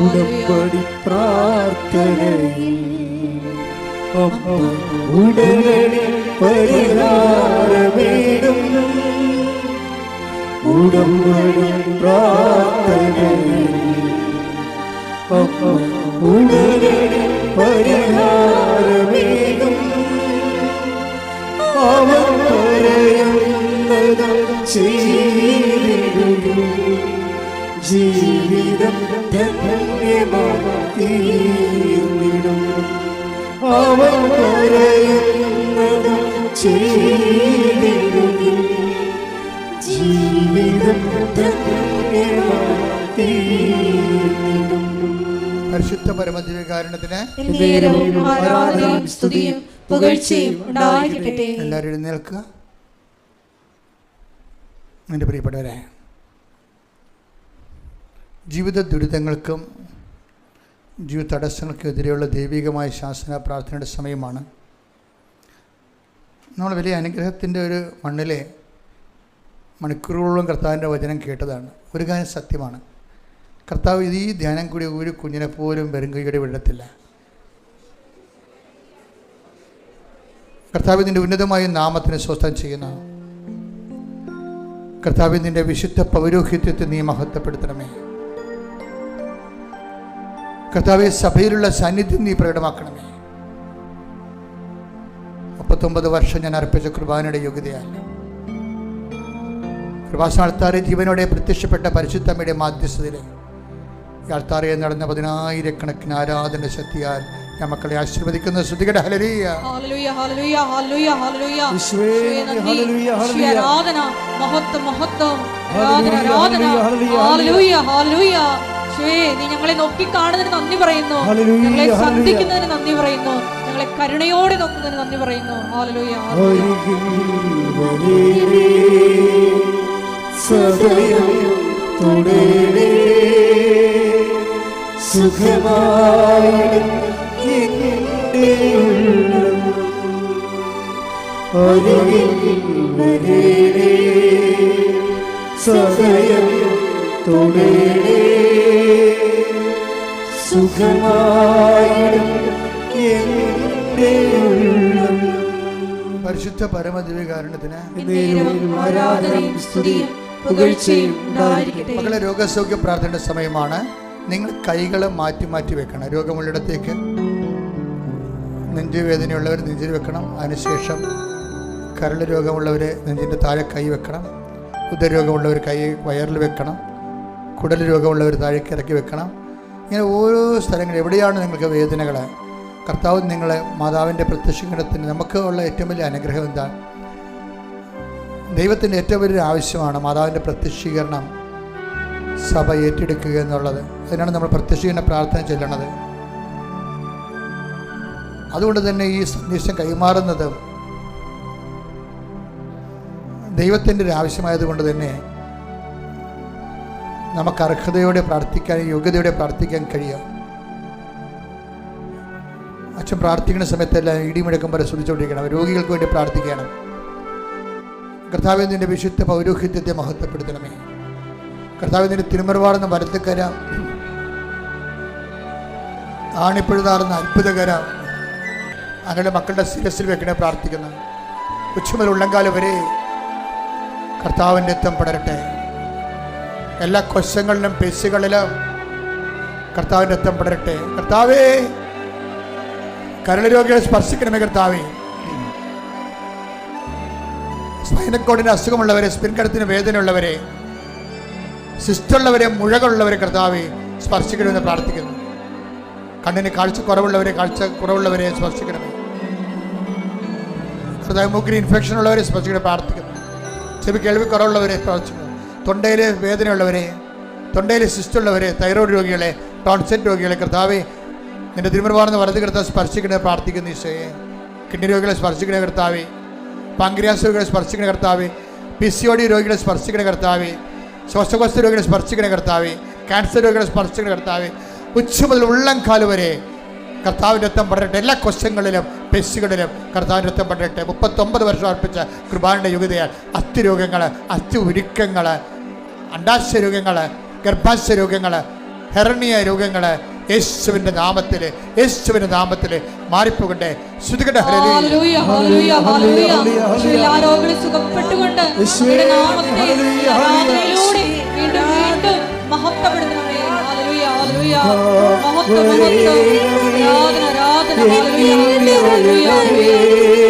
ഉടമ്പടി പ്രാർത്ഥനയിൽ ഉടനടി പരിഹാരമേകും. ഉടമ്പടി പ്രാർത്ഥനയിൽ ഉടനടി പരിഹാരമേകും. അവൻ പറയുന്നത് ചെയ്തിടും. ജീവിതം ധന്യമായിത്തീർന്നിടും. അവൻ പറയുന്നത് ചെയ്തിടും. ജീവിതം ധന്യമായിത്തീർന്നിടും. പരിശുദ്ധ പരമദിവ്യകാരുണ്യത്തിന് ആരാധനയും സ്തുതിയും പുകഴ്ചയും ഉണ്ടായിരിക്കട്ടെ. എല്ലാവരും എഴുന്നേൽക്കുക. എൻ്റെ പ്രിയപ്പെട്ടവരെ, ജീവിത ദുരിതങ്ങൾക്കും ജീവിത തടസ്സങ്ങൾക്കെതിരെയുള്ള ദൈവികമായ ശാസന പ്രാർത്ഥനയുടെ സമയമാണ്. നമ്മൾ വലിയ അനുഗ്രഹത്തിൻ്റെ ഒരു മണ്ണിലെ മണിക്കൂറുകളോളം കർത്താവിൻ്റെ വചനം കേട്ടതാണ്. ഒരു കാര്യം സത്യമാണ്, കർത്താവ് ഈ ധ്യാനം കൂടി ഒരു കുഞ്ഞിനെ പോലും വെറും കൈയോടെ വിടത്തില്ല. കർത്താവ് നിൻ്റെ ഉന്നതമായ നാമത്തിന് സ്വസ്ഥം ചെയ്യുന്ന കർത്താവ്, നിൻ്റെ വിശുദ്ധ പൗരോഹിത്യത്തെ നീ മഹത്വപ്പെടുത്തണമേ. കർത്താവെ, സഭയിലുള്ള സാന്നിധ്യം നീ പ്രകടമാക്കണമേ. 39 വർഷം ഞാൻ അർപ്പിച്ച കുർബാനയുടെ യോഗ്യതയാൽ കൃപാസനാൾത്താരെ ജീവനോടെ പ്രത്യക്ഷപ്പെട്ട പരിശുദ്ധമ്മയുടെ മാധ്യസ്ഥതയിൽ ഈ ആൾത്താരെ നടന്ന 10,000 ആരാധന ശക്തിയാൽ ഞാൻ മക്കളെ ആശീർവദിക്കുന്നു. ശ്രുതികട hallelujah. Hallelujah hallelujah hallelujah hallelujah. Hallelujah hallelujah. ആരാധന, മഹത്വം മഹത്വം, ആരാധന ആരാധന. Hallelujah hallelujah. യേശുവേ, നീ ഞങ്ങളെ നോക്കി കാണുന്നതിന് നന്ദി പറയുന്നു. ഞങ്ങളെ സന്ധിക്കുന്നതിന് നന്ദി പറയുന്നു. ഞങ്ങളെ കരുണയോടെ നോക്കുന്നതിന് നന്ദി പറയുന്നു. ഹല്ലേലൂയ. സുഖമായി സദയം തുടരേ സുഖമായിടും എൻ്റെ ഉള്ളം. പരിശുദ്ധ പരമദിവ്യകാരുണ്യത്തിന് ആരാധനയും സ്തുതിയും പുകഴ്ചയും ഉണ്ടായിരിക്കട്ടെ. മക്കളെ, രോഗസൗഖ്യ പ്രാർത്ഥനയുടെ സമയമാണ്. നിങ്ങൾ കൈകൾ മാറ്റി മാറ്റി വെക്കണം. രോഗമുള്ളിടത്തേക്ക് നെഞ്ചുവേദനയുള്ളവർ നെഞ്ചിൽ വെക്കണം. അതിനുശേഷം കരൾ രോഗമുള്ളവർ നെഞ്ചിൻ്റെ താഴെ കൈ വെക്കണം. ഉദരരോഗമുള്ളവർ കൈ വയറിൽ വെക്കണം. കുടൽ രോഗമുള്ളവർ താഴേക്ക് ഇറക്കി വെക്കണം. ഇങ്ങനെ ഓരോ സ്ഥലങ്ങൾ എവിടെയാണ് നിങ്ങൾക്ക് വേദനകൾ, കർത്താവ് നിങ്ങളെ മാതാവിൻ്റെ പ്രത്യക്ഷീകരണത്തിന് നമുക്ക് ഉള്ള ഏറ്റവും വലിയ അനുഗ്രഹം എന്താ? ദൈവത്തിൻ്റെ ഏറ്റവും വലിയൊരു ആവശ്യമാണ് മാതാവിൻ്റെ പ്രത്യക്ഷീകരണം സഭ ഏറ്റെടുക്കുക എന്നുള്ളത്. അതിനാണ് നമ്മൾ പ്രത്യക്ഷീകരണ പ്രാർത്ഥന ചൊല്ലണത്. അതുകൊണ്ട് തന്നെ ഈ സന്ദേശം കൈമാറുന്നത് ദൈവത്തിൻ്റെ ഒരു ആവശ്യമായതുകൊണ്ട് തന്നെ നമുക്ക് അർഹതയോടെ പ്രാർത്ഥിക്കാൻ, യോഗ്യതയോടെ പ്രാർത്ഥിക്കാൻ കഴിയും. അച്ഛൻ പ്രാർത്ഥിക്കുന്ന സമയത്തെല്ലാം ഇടിമുഴക്കം വരെ ശ്രദ്ധിച്ചുകൊണ്ടിരിക്കണം. രോഗികൾക്ക് വേണ്ടി പ്രാർത്ഥിക്കണം. കർത്താവേ, നിന്റെ വിശുദ്ധ പൗരോഹിത്യത്തെ മഹത്വപ്പെടുത്തണമേ. കർത്താവേ, നിന്റെ തിരുമറുപാടുന്ന വലത്തുകര, ആണിപ്പഴുതാറുന്ന അത്ഭുതകര അങ്ങനെ മക്കളുടെ ശിരസിൽ വെക്കണേ പ്രാർത്ഥിക്കുന്നു. ഉച്ചമുതൽ ഉള്ളംകാലം വരെ കർത്താവിൻ്റെ രക്തം പടരട്ടെ. എല്ലാ കൊശങ്ങളിലും പേശികളിലും കർത്താവിൻ്റെ രക്തം പടരട്ടെ. കർത്താവേ, കരൾ രോഗികളെ സ്പർശിക്കണമേ. കർത്താവേ, സ്പൈനക്കോഡിന് അസുഖമുള്ളവരെ, സ്പിൻകടത്തിന് വേദനയുള്ളവരെ, സിസ്റ്റുള്ളവരെ, മുഴകളുള്ളവരെ കർത്താവേ സ്പർശിക്കണമെന്ന് പ്രാർത്ഥിക്കുന്നു. കണ്ണിന് കാഴ്ച കുറവുള്ളവരെ സ്പർശിക്കണമേ. കർത്താവ്, മൂക്കിന് ഇൻഫെക്ഷൻ ഉള്ളവരെ സ്പർശിക്കണം പ്രാർത്ഥിക്കുന്നു. ചെവി കേൾവി കുറവുള്ളവരെ സ്പർശിക്കുന്നു. തൊണ്ടയിൽ വേദനയുള്ളവരെ, തൊണ്ടയിൽ സിസ്റ്റുള്ളവരെ, തൈറോയ്ഡ് രോഗികളെ, ടോൺസിറ്റ് രോഗികളെ കർത്താവേ നിന്റെ തിരുമറുപാടുന്ന വലത് കർത്താവ് സ്പർശിക്കണേ പ്രാർത്ഥിക്കുന്നു. ഈശോയെ, കിഡ്നി രോഗികളെ സ്പർശിക്കണേ കർത്താവേ. പാങ്ക്രിയാസ് രോഗികളെ സ്പർശിക്കണേ കർത്താവേ. PCOD രോഗികളെ സ്പർശിക്കണേ കർത്താവേ. ശ്വാസകോശ രോഗികളെ സ്പർശിക്കണേ കർത്താവേ. ക്യാൻസർ രോഗികളെ സ്പർശിക്കണേ കർത്താവേ. ഉച്ച മുതൽ ഉള്ളംകാല് വരെ കർത്താവിൻ്റെ രക്തം പടരട്ടെ. എല്ലാ കൊശങ്ങളിലും പെശുകളിലും കർത്താവിൻ്റെ രക്തം പടരട്ടെ. 39 വർഷം അർപ്പിച്ച കൃപാന്റെ യോഗ്യതയാൽ അസ്ഥി രോഗങ്ങൾ, അസ്ഥി ഉരുക്കങ്ങൾ, അണ്ടാശയ രോഗങ്ങൾ, ഗർഭാശയ രോഗങ്ങൾ, ഹെർണിയ രോഗങ്ങൾ യേശുവിൻ്റെ നാമത്തിൽ മാറിപ്പോകട്ടെ. ശ്രുതികട്ടെ. Hallelujah, hallelujah, hallelujah. എല്ലാ രോഗികളും സുഖപ്പെട്ടുകൊണ്ട് അങ്ങയുടെ നാമത്തെ ആരാധനയിലൂടെ വീണ്ടും വീണ്ടും മഹത്വപ്പെടുത്തണമേ. Hallelujah, hallelujah. മഹത്വം, മഹത്വം. ആരാധന, ഹല്ലേലൂയ, ഹല്ലേലൂയ, ഹല്ലേലൂയ.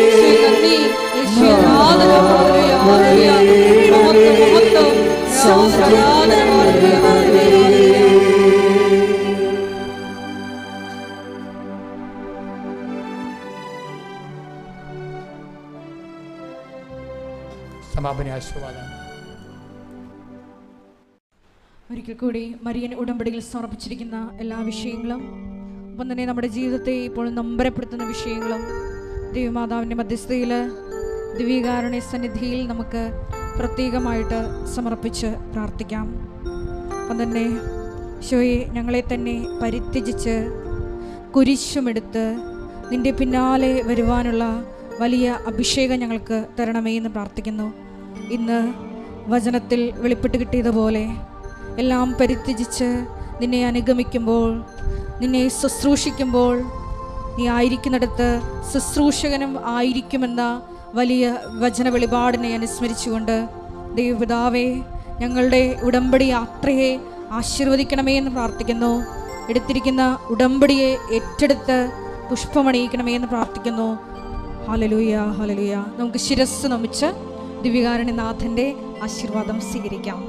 യേശുവേ നന്ദി, യേശുവേ ആരാധന, ഹല്ലേലൂയ, ഹല്ലേലൂയ. മഹത്വം, മഹത്വം. ആരാധന, ഹല്ലേലൂയ, ഹല്ലേലൂയ. സമാപന ആശീർവാദം. ഒരിക്കൽ കൂടി മരിയൻ ഉടമ്പടിയിൽ സമർപ്പിച്ചിരിക്കുന്ന എല്ലാ വിഷയങ്ങളും, ഒപ്പം തന്നെ നമ്മുടെ ജീവിതത്തെ ഇപ്പോൾ നൊമ്പരപ്പെടുത്തുന്ന വിഷയങ്ങളും ദൈവമാതാവിൻ്റെ മധ്യസ്ഥയിൽ ദിവ്യകാരുണ്യ സന്നിധിയിൽ നമുക്ക് പ്രത്യേകമായിട്ട് സമർപ്പിച്ച് പ്രാർത്ഥിക്കാം. അപ്പം തന്നെ ഈശോയെ, ഞങ്ങളെ തന്നെ പരിത്യജിച്ച് കുരിശുമെടുത്ത് നിൻ്റെ പിന്നാലെ വരുവാനുള്ള വലിയ അഭിഷേകം ഞങ്ങൾക്ക് തരണമേ എന്ന് പ്രാർത്ഥിക്കുന്നു. ഇന്ന് വചനത്തിൽ വെളിപ്പെട്ട് കിട്ടിയതുപോലെ എല്ലാം പരിത്യജിച്ച് നിന്നെ അനുഗമിക്കുമ്പോൾ, നിന്നെ ശുശ്രൂഷിക്കുമ്പോൾ, നീ ആയിരിക്കുന്നിടത്ത് ശുശ്രൂഷകനും ആയിരിക്കുമെന്ന വലിയ വചന വെളിപാടിനെ അനുസ്മരിച്ചുകൊണ്ട് ദൈവപിതാവേ, ഞങ്ങളുടെ ഉടമ്പടി യാത്രയെ ആശീർവദിക്കണമേ എന്ന് പ്രാർത്ഥിക്കുന്നു. എടുത്തിരിക്കുന്ന ഉടമ്പടിയെ ഏറ്റെടുത്ത് പുഷ്പമണിയിക്കണമേ എന്ന് പ്രാർത്ഥിക്കുന്നു. Hallelujah, hallelujah. നമുക്ക് ശിരസ്സ് നമിച്ച് ദിവ്യകാരുണ്യനാഥൻ്റെ ആശീർവാദം സ്വീകരിക്കാം.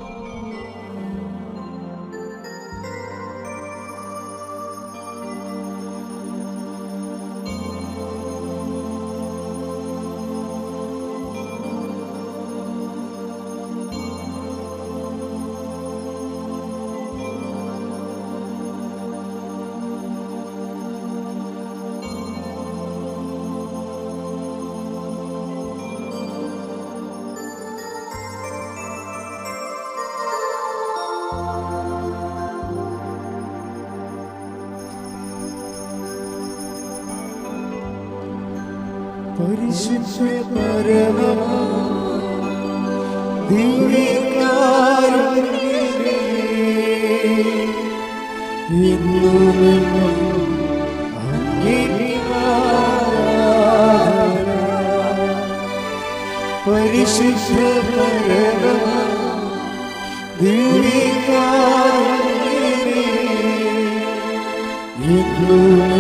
പരിശുദ്ധ പരമ ദിവ്യകാരുണ്യമേ, ഇന്നുമെന്നും അങ്ങേക്ക് ആരാധന. പരിശുദ്ധ പരമ ദിവ്യകാരുണ്യമേ, ഇന്നുമെന്നും